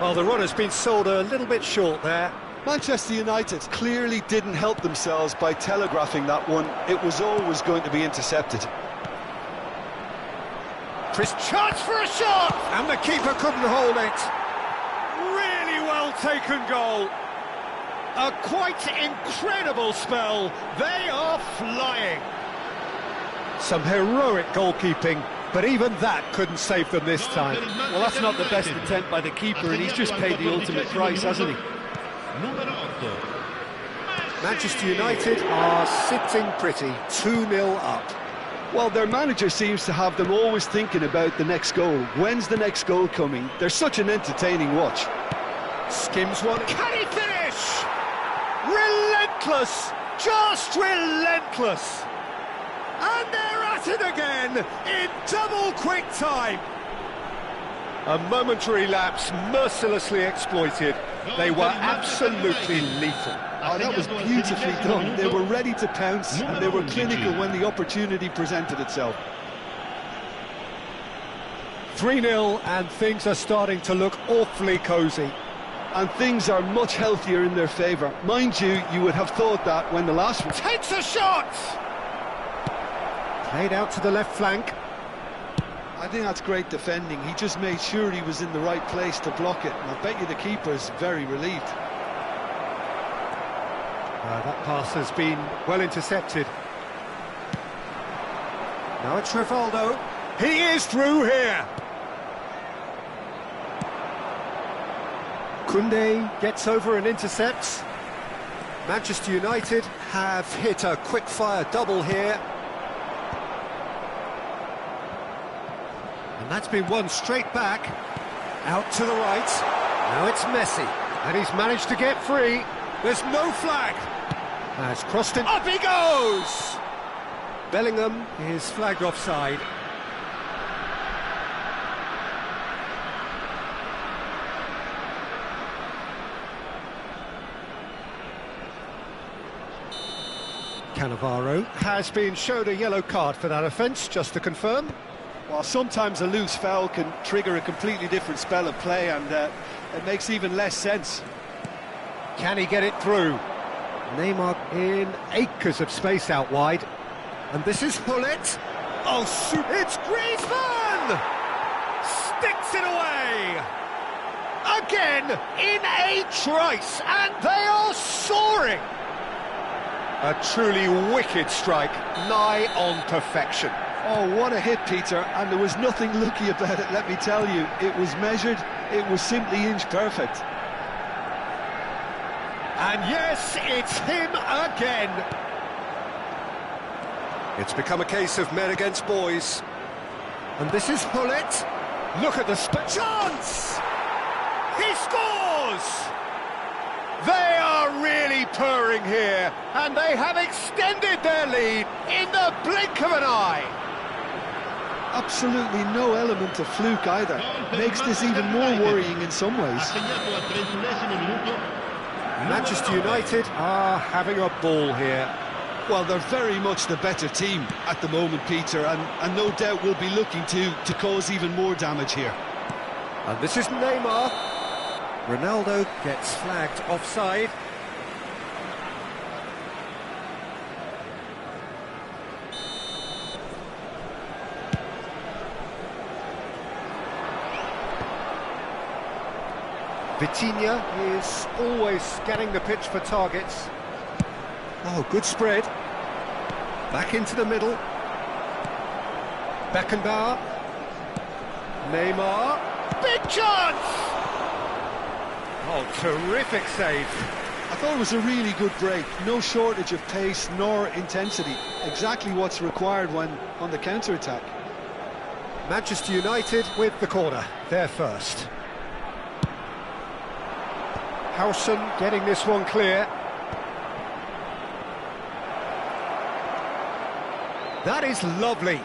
Well, the run has been sold a little bit short there. Manchester United clearly didn't help themselves by telegraphing that one. It was always going to be intercepted. Chris charged for a shot! And the keeper couldn't hold it. Really well taken goal. A quite incredible spell. They are flying. Some heroic goalkeeping, but even that couldn't save them this time. Well, that's not the best attempt by the keeper, and he's just paid the ultimate price, hasn't he? Manchester United are sitting pretty, 2-0 up. Well, their manager seems to have them always thinking about the next goal. When's the next goal coming? They're such an entertaining watch. Skims one. Can he finish? Relentless! Just relentless! And they're at it again in double quick time. A momentary lapse mercilessly exploited. They were absolutely lethal. Oh, that was beautifully done. They were ready to pounce and they were clinical when the opportunity presented itself. 3-0 and things are starting to look awfully cosy. And things are much healthier in their favour. Mind you, you would have thought that when the last one... Takes a shot! Played out to the left flank. I think that's great defending. He just made sure he was in the right place to block it. And I bet you the keeper's very relieved. That pass has been well intercepted. Now it's Rivaldo. He is through here. Koundé gets over and intercepts. Manchester United have hit a quick-fire double here. And that's been won straight back. Out to the right. Now it's Messi. And he's managed to get free. There's no flag. Has crossed it. Up he goes! Bellingham is flagged offside. Cannavaro has been showed a yellow card for that offence, just to confirm. Well, sometimes a loose foul can trigger a completely different spell of play, and it makes even less sense. Can he get it through? Neymar in acres of space out wide. And this is Hullet. Oh, it's Griezmann! Sticks it away! Again, in a trice, and they are soaring! A truly wicked strike, nigh on perfection. Oh, what a hit, Peter, and there was nothing lucky about it, let me tell you. It was measured, it was simply inch perfect. And yes, it's him again. It's become a case of men against boys. And this is Hullet. Look at the chance! He scores! They are really purring here, and they have extended their lead in the blink of an eye. Absolutely no element of fluke either. Makes this even more worrying in some ways. Manchester United are having a ball here. Well, they're very much the better team at the moment, Peter, and no doubt will be looking to cause even more damage here. And this is Neymar. Ronaldo gets flagged offside. Vitinha is always scanning the pitch for targets. Oh, good spread. Back into the middle. Beckenbauer. Neymar. Big chance! Oh, terrific save. I thought it was a really good break. No shortage of pace nor intensity. Exactly what's required when on the counter-attack. Manchester United with the corner. They're first. Howson getting this one clear. That is lovely.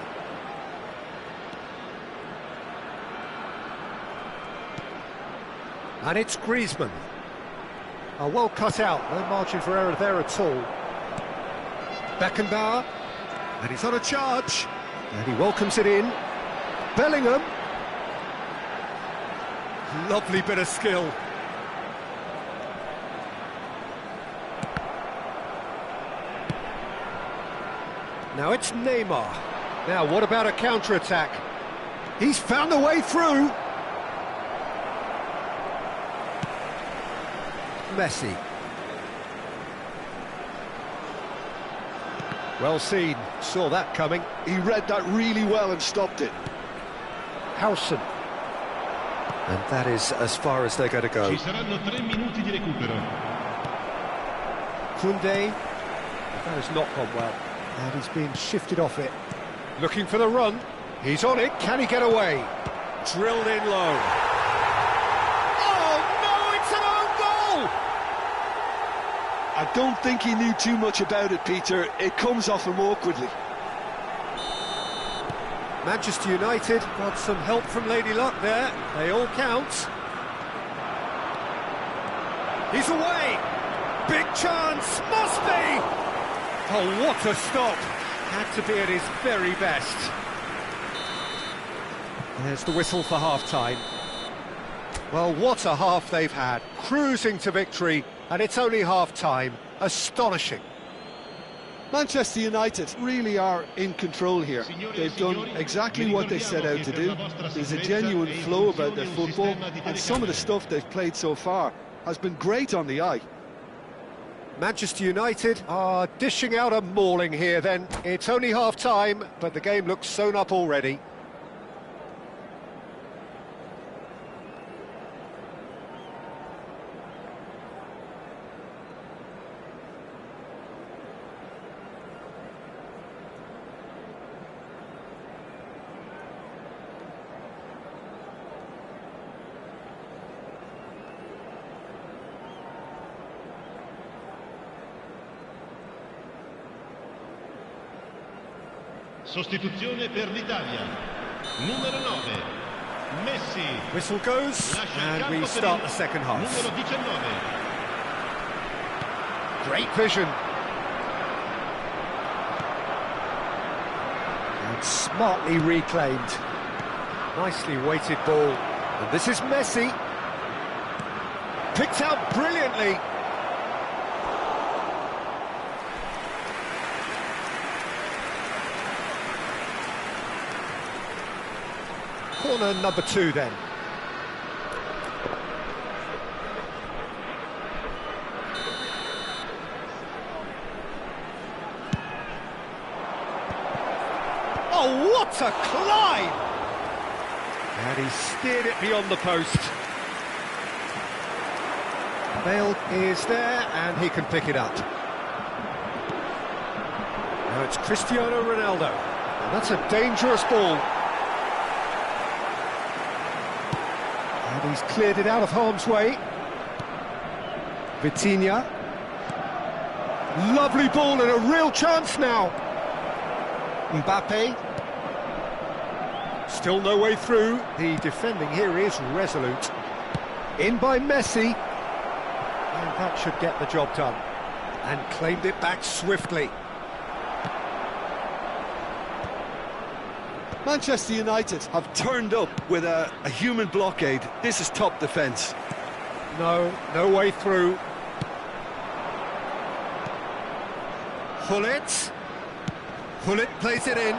And it's Griezmann. Oh, well cut out, no margin for error there at all. Beckenbauer, and he's on a charge. And he welcomes it in. Bellingham. Lovely bit of skill. Now it's Neymar. Now what about a counter-attack? He's found a way through. Messi. Well seen, saw that coming. He read that really well and stopped it. Howson. And that is as far as they're going to go. Ci saranno 3 minuti di recupero. Koundé. That has not gone well. And he's been shifted off it. Looking for the run. He's on it. Can he get away? Drilled in low. Oh, no, it's an own goal! I don't think he knew too much about it, Peter. It comes off him awkwardly. Manchester United got some help from Lady Luck there. They all count. He's away! Big chance! Must be! Oh, what a stop! Had to be at his very best. There's the whistle for half-time. Well, what a half they've had. Cruising to victory, and it's only half-time. Astonishing. Manchester United really are in control here. They've done exactly what they set out to do. There's a genuine flow about their football, and some of the stuff they've played so far has been great on the eye. Manchester United are dishing out a mauling here then. It's only half-time, but the game looks sewn up already. Sostituzione per l'Italia. Numero 9, Messi. Whistle goes, and we start the second half. Numero 19. Great vision. And smartly reclaimed. Nicely weighted ball. And this is Messi. Picked out brilliantly. Corner number 2 then. Oh, what a climb! And he steered it beyond the post. Bale is there, and he can pick it up. Now it's Cristiano Ronaldo. And that's a dangerous ball. And he's cleared it out of harm's way. Vitinha. Lovely ball and a real chance now. Mbappe. Still no way through. The defending here is resolute. In by Messi. And that should get the job done. And claimed it back swiftly. Manchester United have turned up with a human blockade. This is top defence. No way through. Hullet plays it in.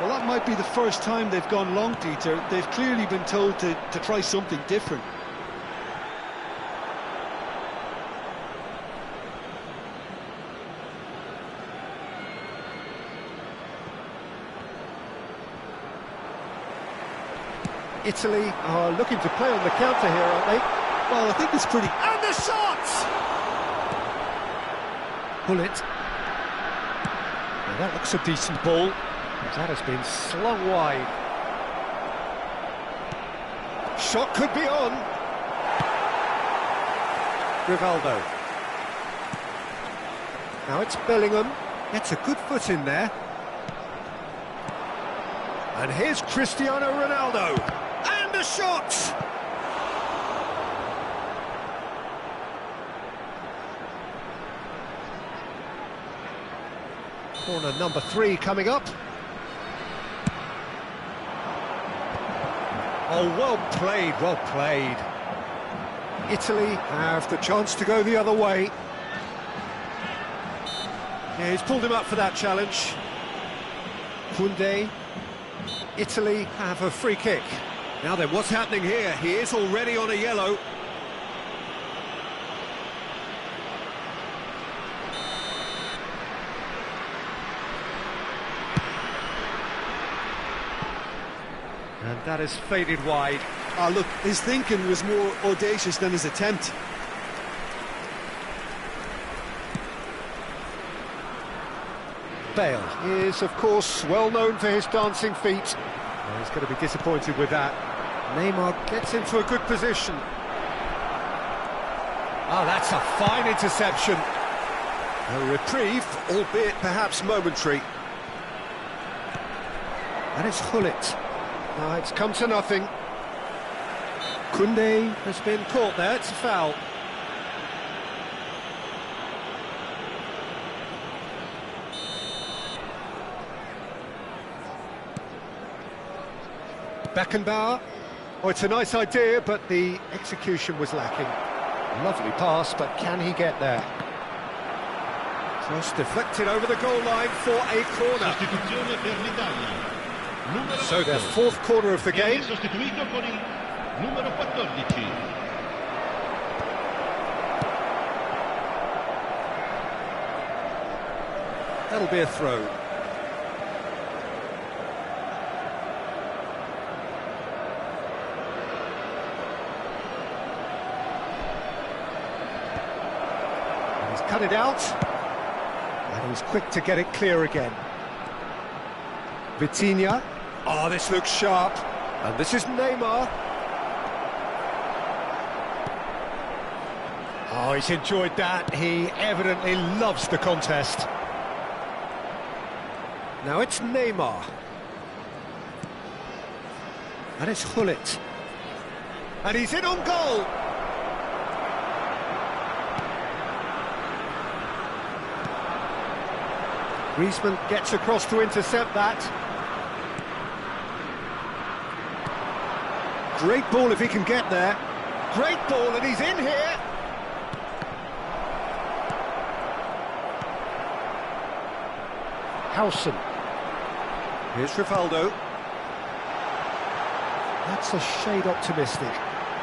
Well, that might be the first time they've gone long, Peter. They've clearly been told to try something different. Italy are looking to play on the counter here, aren't they? Well, I think it's pretty... And the shot! Hullet. Now that looks a decent ball. That has been slung wide. Shot could be on. Rivaldo. Now it's Bellingham. Gets a good foot in there. And here's Cristiano Ronaldo. And a shot! Corner number 3 coming up. Oh, well played, well played. Italy have the chance to go the other way. Yeah, he's pulled him up for that challenge. Koundé. Italy have a free kick. Now then, what's happening here? He is already on a yellow. And that is faded wide. Ah, look, his thinking was more audacious than his attempt. Bale is, of course, well known for his dancing feet. Well, he's going to be disappointed with that. Neymar gets into a good position. Oh, that's a fine interception. A reprieve, albeit perhaps momentary. And it's Hullet. It's come to nothing. Koundé has been caught there, it's a foul. Beckenbauer. Oh, it's a nice idea, but the execution was lacking. Lovely pass, but can he get there? Cross deflected over the goal line for a corner. So their fourth corner of the game. That'll be a throw. Cut it out, and he was quick to get it clear again. Vitinha. Oh, this looks sharp, and this is Neymar. Oh, he's enjoyed that. He evidently loves the contest. Now it's Neymar. And it's Gullit. And he's in on goal. Griezmann gets across to intercept that. Great ball if he can get there. Great ball, and he's in here. Howson. Here's Rivaldo. That's a shade optimistic.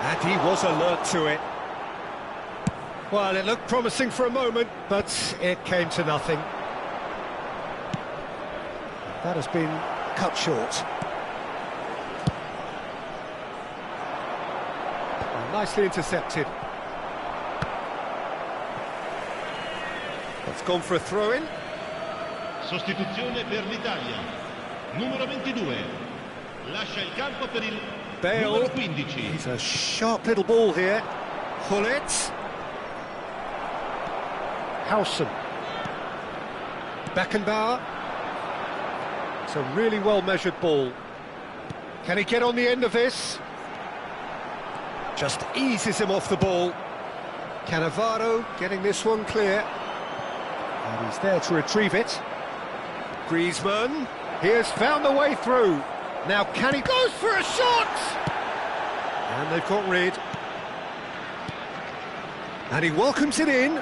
And he was alert to it. Well, it looked promising for a moment, but it came to nothing. That has been cut short. Well, nicely intercepted. That's gone for a throw-in. Sostituzione per l'Italia. Numero 22. Lascia il campo per il Bale. numero 15. He's a sharp little ball here. Gullit. Howson. Beckenbauer. It's a really well-measured ball. Can he get on the end of this? Just eases him off the ball. Cannavaro getting this one clear. And he's there to retrieve it. Griezmann, he has found the way through. Now can he... goes for a shot! And they've got rid. And he welcomes it in.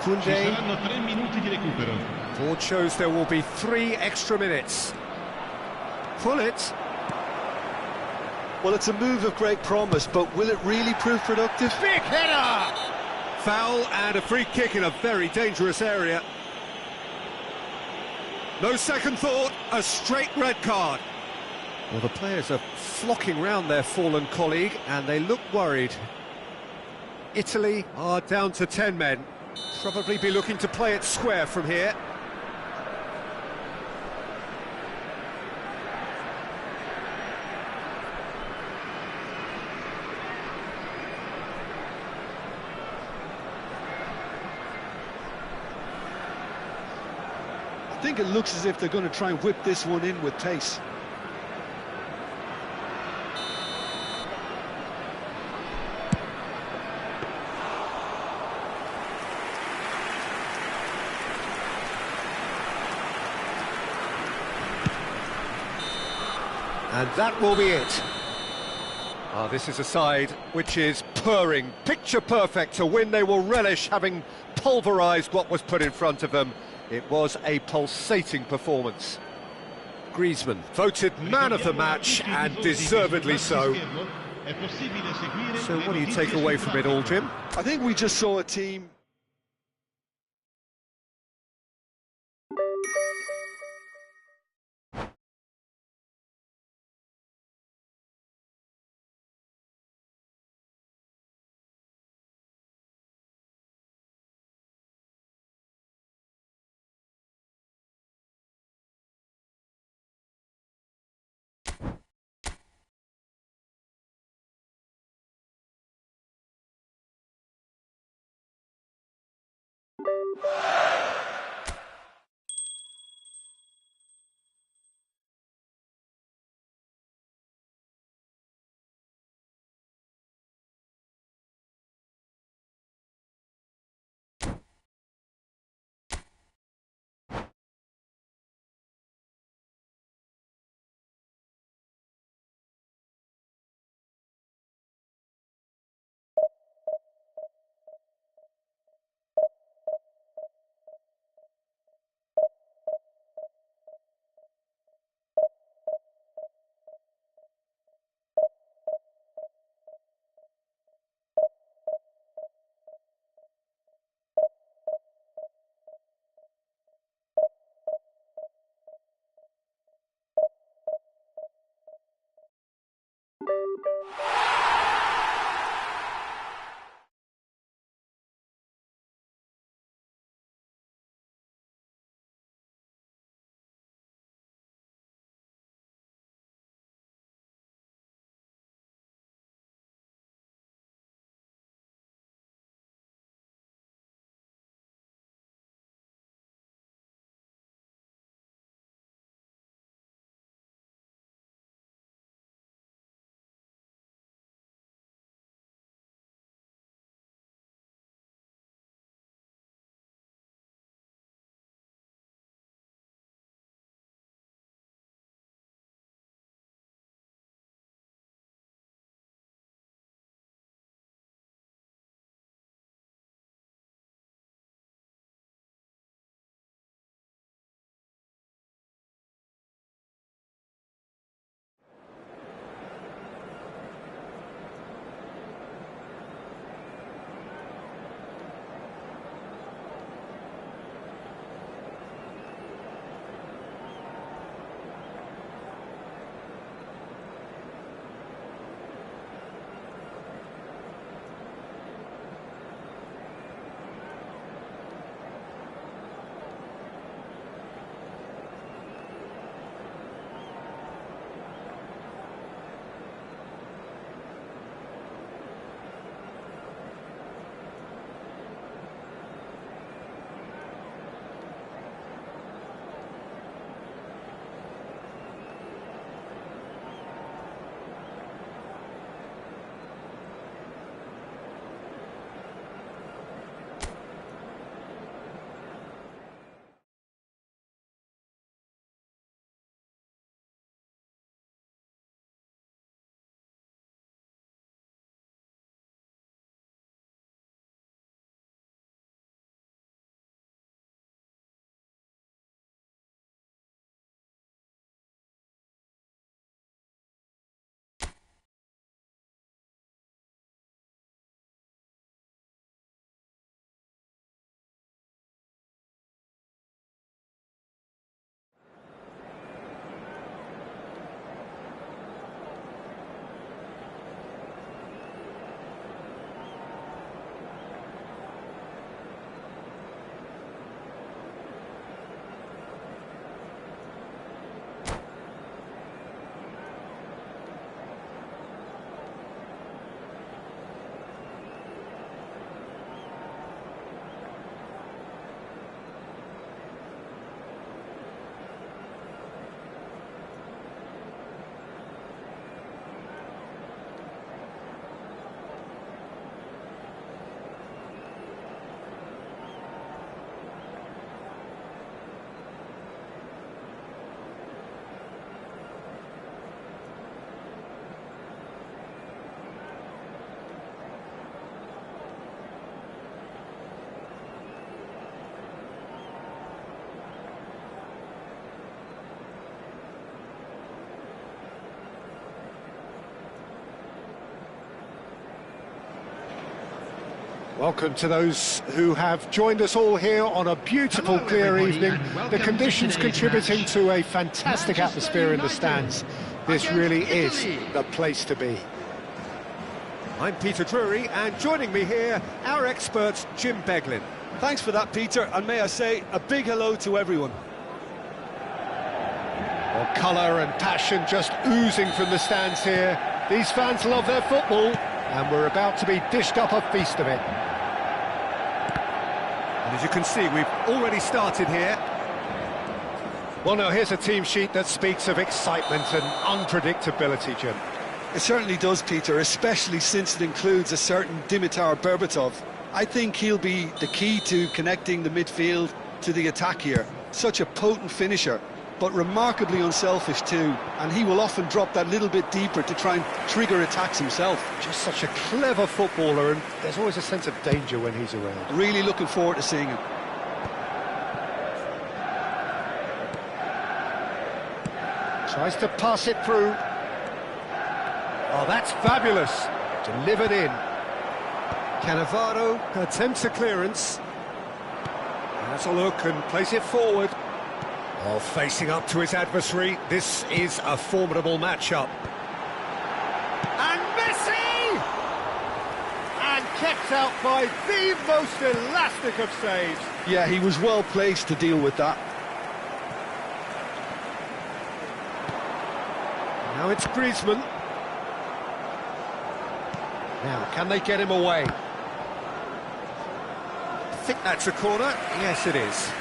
Koundé. Board shows there will be 3 extra minutes. Gullit. Well, it's a move of great promise, but will it really prove productive? Big header! Foul and a free kick in a very dangerous area. No second thought, a straight red card. Well, the players are flocking round their fallen colleague and they look worried. Italy are down to 10 men. Probably be looking to play it square from here. I think it looks as if they're going to try and whip this one in with pace. And that will be it. This is a side which is purring, picture perfect to win. They will relish having pulverised what was put in front of them. It was a pulsating performance. Griezmann voted man of the match, and deservedly so. So what do you take away from it all, Jim? I think we just saw a team Welcome to those who have joined us all here on a beautiful, Hello, clear everybody, evening. and welcome The to conditions today's contributing match. to a fantastic Manchester atmosphere in the United stands. This against really is Italy. the place to be. I'm Peter Drury, and joining me here, our expert, Jim Beglin. Thanks for that, Peter, and may I say a big hello to everyone. Well, colour and passion just oozing from the stands here. These fans love their football, and we're about to be dished up a feast of it. And as you can see, we've already started here. Well, now, here's a team sheet that speaks of excitement and unpredictability, Jim. It certainly does, Peter, especially since it includes a certain Dimitar Berbatov. I think he'll be the key to connecting the midfield to the attack here. Such a potent finisher, but remarkably unselfish too, and he will often drop that little bit deeper to try and trigger attacks himself. Just such a clever footballer, and there's always a sense of danger when he's around. Really looking forward to seeing him. Tries to pass it through. Oh, that's fabulous. Delivered in. Cannavaro attempts a clearance. Has a look and plays it forward. Oh, facing up to his adversary. This is a formidable matchup. And Messi! And kept out by the most elastic of saves. Yeah, he was well placed to deal with that. Now it's Griezmann. Now, can they get him away? I think that's a corner. Yes, it is.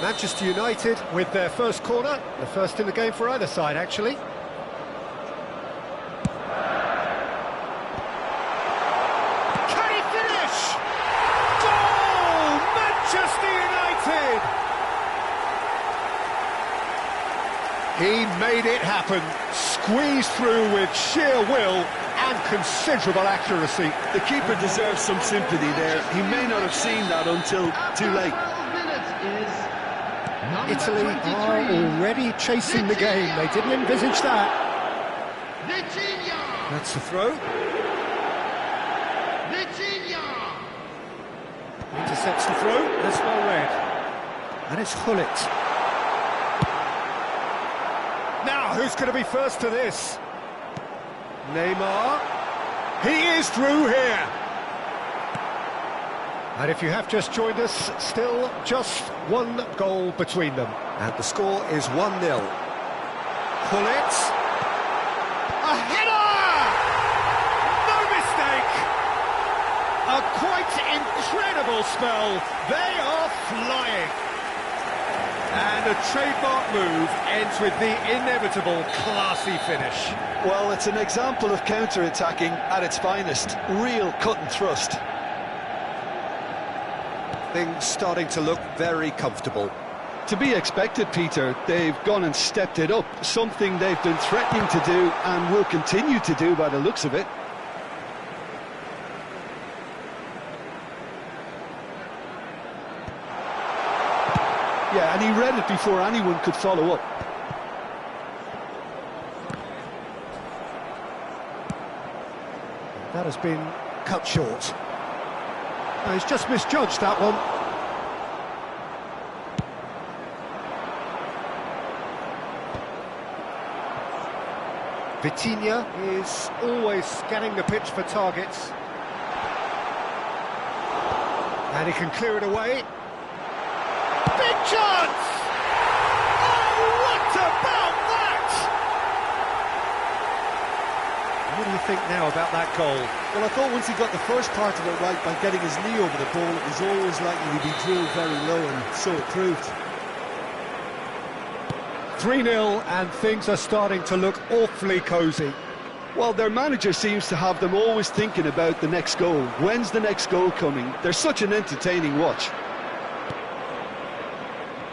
Manchester United with their first corner. The first in the game for either side, actually. Can he finish? Goal! Manchester United! He made it happen, squeezed through with sheer will and considerable accuracy. The keeper deserves some sympathy there. He may not have seen that until too late. 12 minutes is number Italy 23, are already chasing the game. They didn't envisage that. Vitinha! That's the throw. Vitinha! Intercepts the throw. That's well read. And it's Hullet. Now, who's going to be first to this? Neymar. He is through here. And if you have just joined us, still just one goal between them. And the score is 1-0. Hullet. A header! No mistake! A quite incredible spell. They are flying. And a trademark move ends with the inevitable classy finish. Well, it's an example of counter-attacking at its finest. Real cut and thrust. Things starting to look very comfortable. To be expected, Peter. They've gone and stepped it up. Something they've been threatening to do and will continue to do by the looks of it. Yeah, and he read it before anyone could follow up. That has been cut short. Oh, he's just misjudged that one. Vitinha is always scanning the pitch for targets. And he can clear it away. Big chance! Oh, what about that? What do you think now about that goal? Well, I thought once he got the first part of it right by getting his knee over the ball, it was always likely to be drilled very low, and so it proved. 3-0, and things are starting to look awfully cosy. Well, their manager seems to have them always thinking about the next goal. When's the next goal coming? They're such an entertaining watch.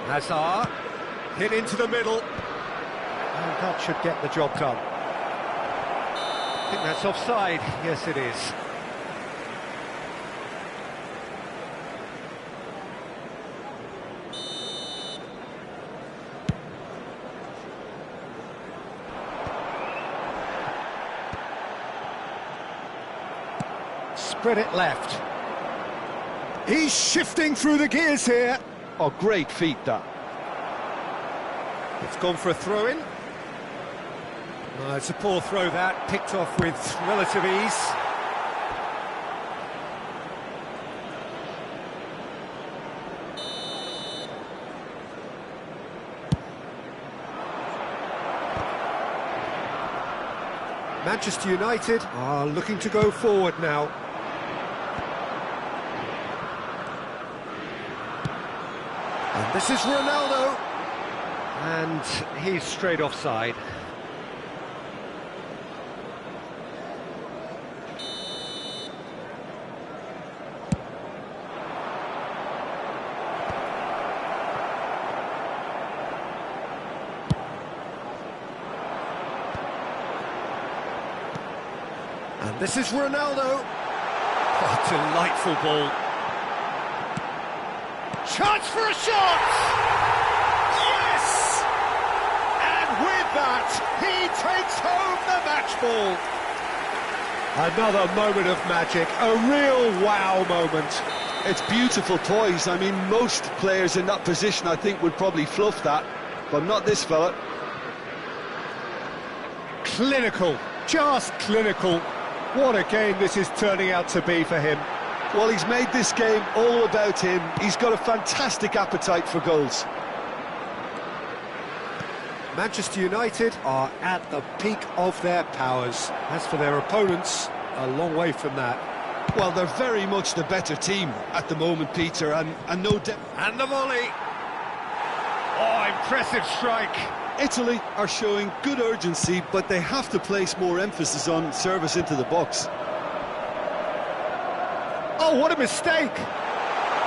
Hazard, hit into the middle. And that should get the job done. I think that's offside. Yes, it is. spread it left. He's shifting through the gears here. Oh, great feat, that. It's gone for a throw-in. It's a poor throw, that, picked off with relative ease. Manchester United are looking to go forward now. And this is Ronaldo. And he's straight offside. And this is Ronaldo. Oh, delightful ball. Chance for a shot! Yes! And with that, he takes home the match ball. Another moment of magic, a real wow moment. It's beautiful poise. I mean, most players in that position, I think, would probably fluff that, but not this fella. Clinical, just clinical. What a game this is turning out to be for him. Well, he's made this game all about him. He's got a fantastic appetite for goals. Manchester United are at the peak of their powers. As for their opponents, a long way from that. Well, they're very much the better team at the moment, Peter, and no doubt. And the volley. Oh, impressive strike. Italy are showing good urgency, but they have to place more emphasis on service into the box. Oh, what a mistake!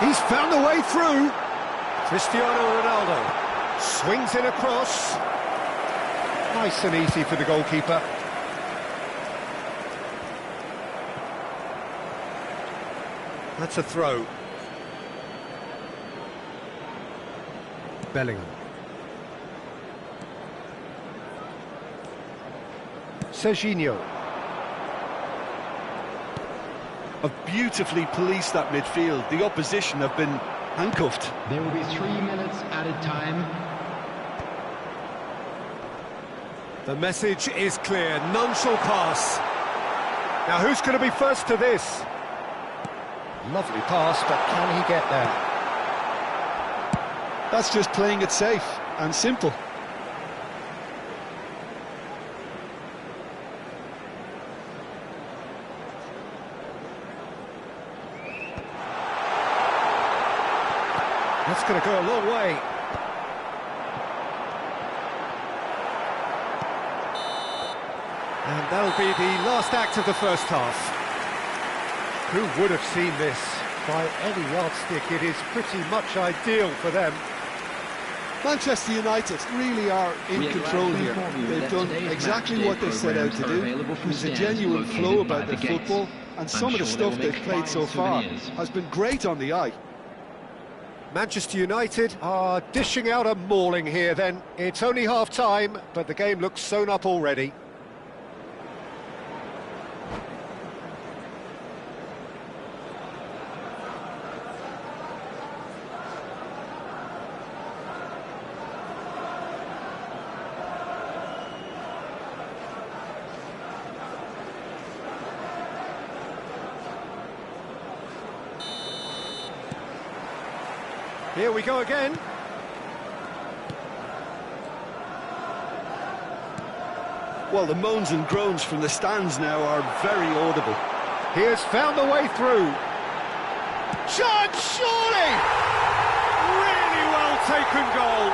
He's found a way through. Cristiano Ronaldo swings in across. Nice and easy for the goalkeeper. That's a throw. Bellingham. Serginho. Have beautifully policed that midfield. The opposition have been handcuffed. There will be 3 minutes added time. The message is clear, none shall pass. Now who's going to be first to this? Lovely pass, but can he get there? That's just playing it safe and simple. That's going to go a long way. And that'll be the last act of the first half. Who would have seen this? By any yardstick, it is pretty much ideal for them. Manchester United really are in control here. They've done exactly what they set out to do. There's a genuine flow about their football, and some of the stuff they've played so far has been great on the eye. Manchester United are dishing out a mauling here then. It's only half-time, but the game looks sewn up already. Here we go again. Well, the moans and groans from the stands now are very audible. He has found the way through. Chance, surely! Really well taken goal.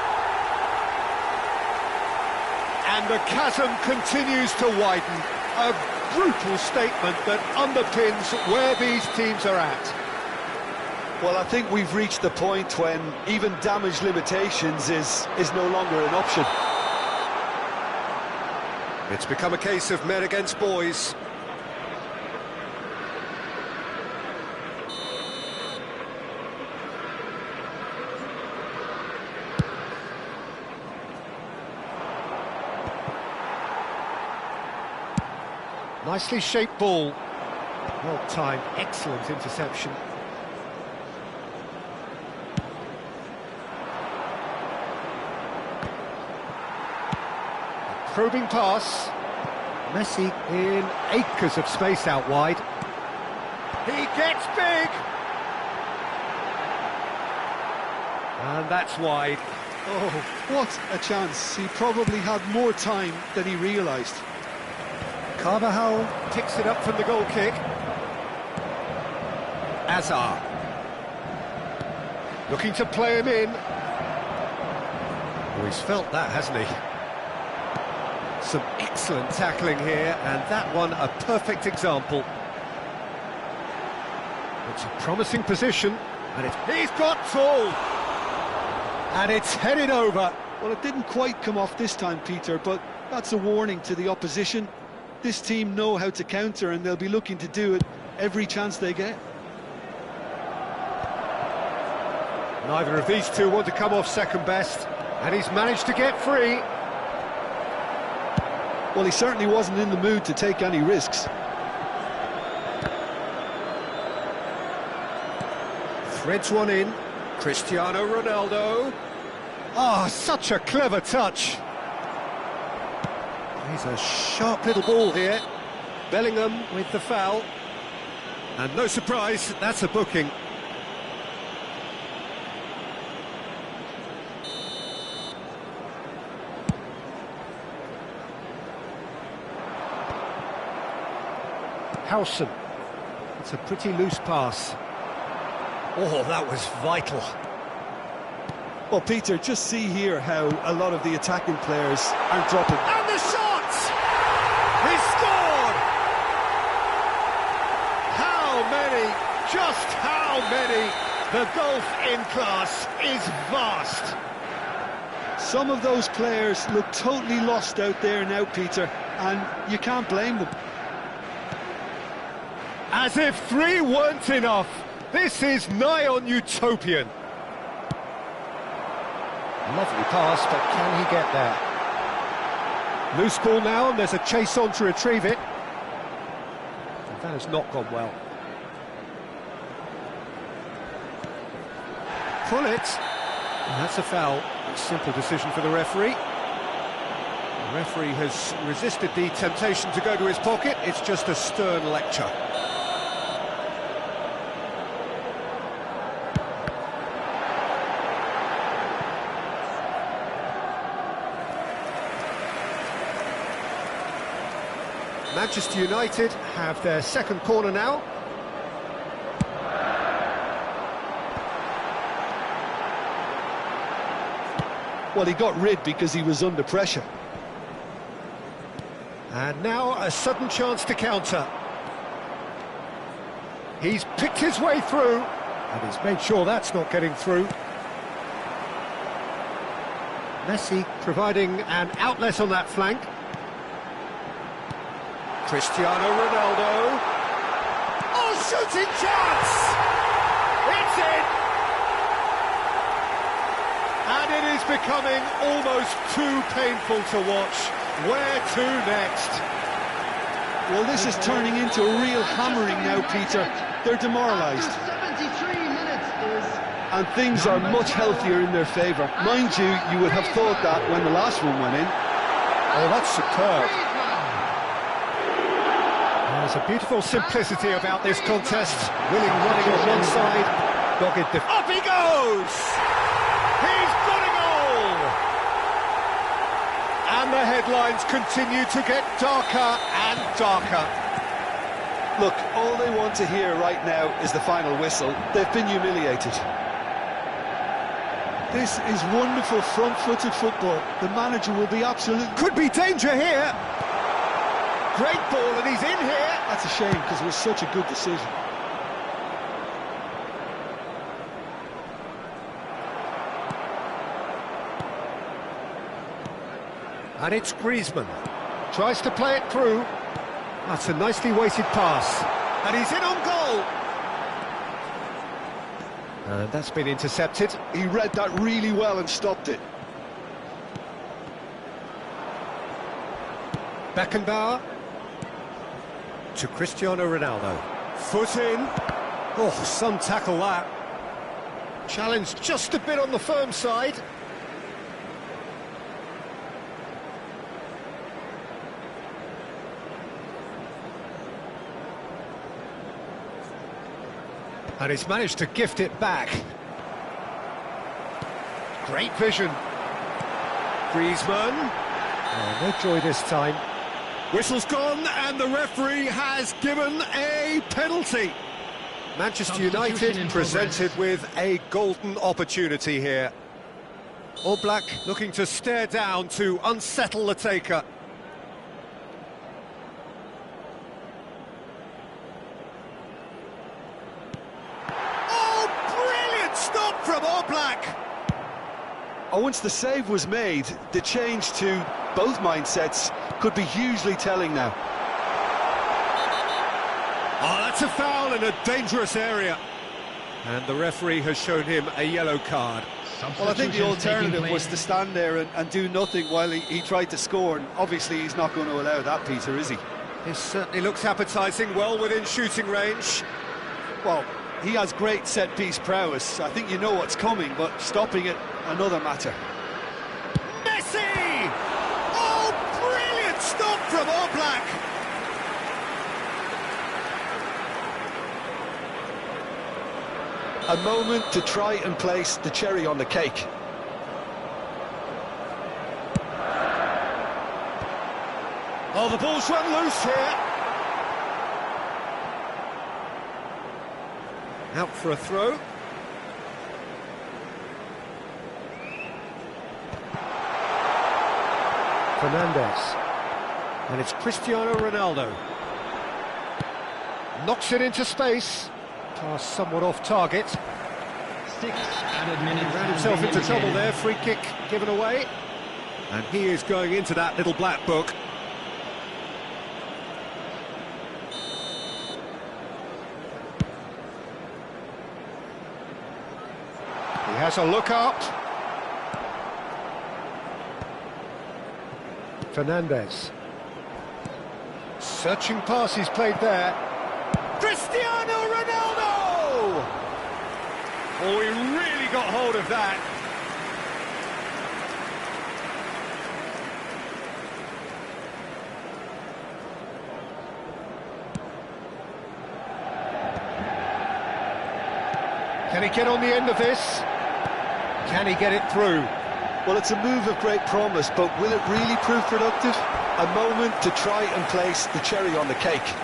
And the chasm continues to widen. A brutal statement that underpins where these teams are at. Well, I think we've reached the point when even damage limitations is no longer an option. It's become a case of men against boys. Nicely shaped ball. Well-timed, excellent interception. Probing pass. Messi in acres of space out wide. He gets big! And that's wide. Oh, what a chance. He probably had more time than he realised. Carvajal picks it up from the goal kick. Azar. Looking to play him in. Oh, he's felt that, hasn't he? Some excellent tackling here, and that one a perfect example. It's a promising position, and he's got tall! And it's headed over. Well, it didn't quite come off this time, Peter, but that's a warning to the opposition. This team know how to counter, and they'll be looking to do it every chance they get. Neither of these two want to come off second best, and he's managed to get free. Well, he certainly wasn't in the mood to take any risks. Threads one in. Cristiano Ronaldo. Ah, such a clever touch. He's a sharp little ball here. Bellingham with the foul. And no surprise, that's a booking. Howson. It's a pretty loose pass. Oh, that was vital. Well, Peter, just see here how a lot of the attacking players aren't dropping. And the shot! He scored! How many? Just how many? The gulf in class is vast. Some of those players look totally lost out there now, Peter, and you can't blame them. As if three weren't enough. This is nigh on utopian. Lovely pass, but can he get there? Loose ball now, and there's a chase on to retrieve it. And that has not gone well. Pull it. And that's a foul. A simple decision for the referee. The referee has resisted the temptation to go to his pocket. It's just a stern lecture. Manchester United have their second corner now. Well, he got rid because he was under pressure. And now a sudden chance to counter. He's picked his way through, and he's made sure that's not getting through. Messi providing an outlet on that flank. Cristiano Ronaldo. Oh, shooting chance! It's in! And it is becoming almost too painful to watch. Where to next? Well, this is turning into a real hammering now, Peter. They're demoralised. 73 minutes is... And things are much healthier in their favour. Mind you, you would have thought that when the last one went in. Oh, that's superb. There's a beautiful simplicity about this contest. Willing running on one side, dogged up he goes! He's got a goal! And the headlines continue to get darker and darker. Look, all they want to hear right now is the final whistle. They've been humiliated. This is wonderful front-footed football. The manager will be absolutely... Could be danger here! Great ball, and he's in here! That's a shame, because it was such a good decision. And it's Griezmann. Tries to play it through. That's a nicely weighted pass. And he's in on goal! And that's been intercepted. He read that really well and stopped it. Beckenbauer to Cristiano Ronaldo. Foot in. Oh, some tackle that. Challenge just a bit on the firm side. And he's managed to gift it back. Great vision. Griezmann. Oh, no joy this time. Whistle's gone and the referee has given a penalty. Manchester United presented with a golden opportunity here. Oblak looking to stare down to unsettle the taker. Oh, brilliant stop from Oblak! Oh, once the save was made, the change to both mindsets could be hugely telling now. Oh, that's a foul in a dangerous area. And the referee has shown him a yellow card. Well, I think the alternative was to stand there and do nothing while he tried to score, and obviously he's not going to allow that, Peter, is he? This certainly looks appetising, well within shooting range. Well, he has great set-piece prowess. I think you know what's coming, but stopping it, another matter. Messi! Oh, brilliant stop from Oblak! A moment to try and place the cherry on the cake. Oh, the ball's run loose here. Out for a throw. Fernandez. And it's Cristiano Ronaldo. Knocks it into space. Pass somewhat off target. 6 added minutes. Ran himself into trouble there. Free kick given away. And he is going into that little black book. He has a look up. Fernandez. Searching pass he's played there. Cristiano Ronaldo! Oh, he really got hold of that. Can he get on the end of this? Can he get it through? Well, it's a move of great promise, but will it really prove productive? A moment to try and place the cherry on the cake.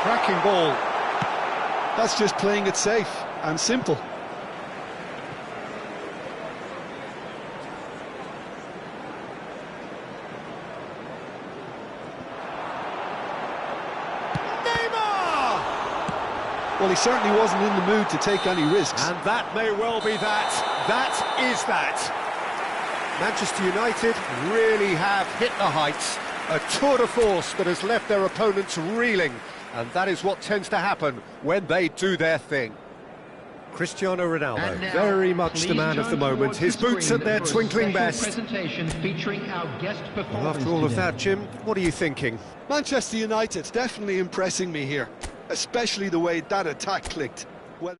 Cracking ball. That's just playing it safe and simple. Well, he certainly wasn't in the mood to take any risks. And that may well be that. That is that. Manchester United really have hit the heights. A tour de force that has left their opponents reeling. And that is what tends to happen when they do their thing. Cristiano Ronaldo, very much the man of the moment. His boots at their twinkling best. Well, after all of that, Jim, what are you thinking? Manchester United's definitely impressing me here, especially the way that attack clicked. Well,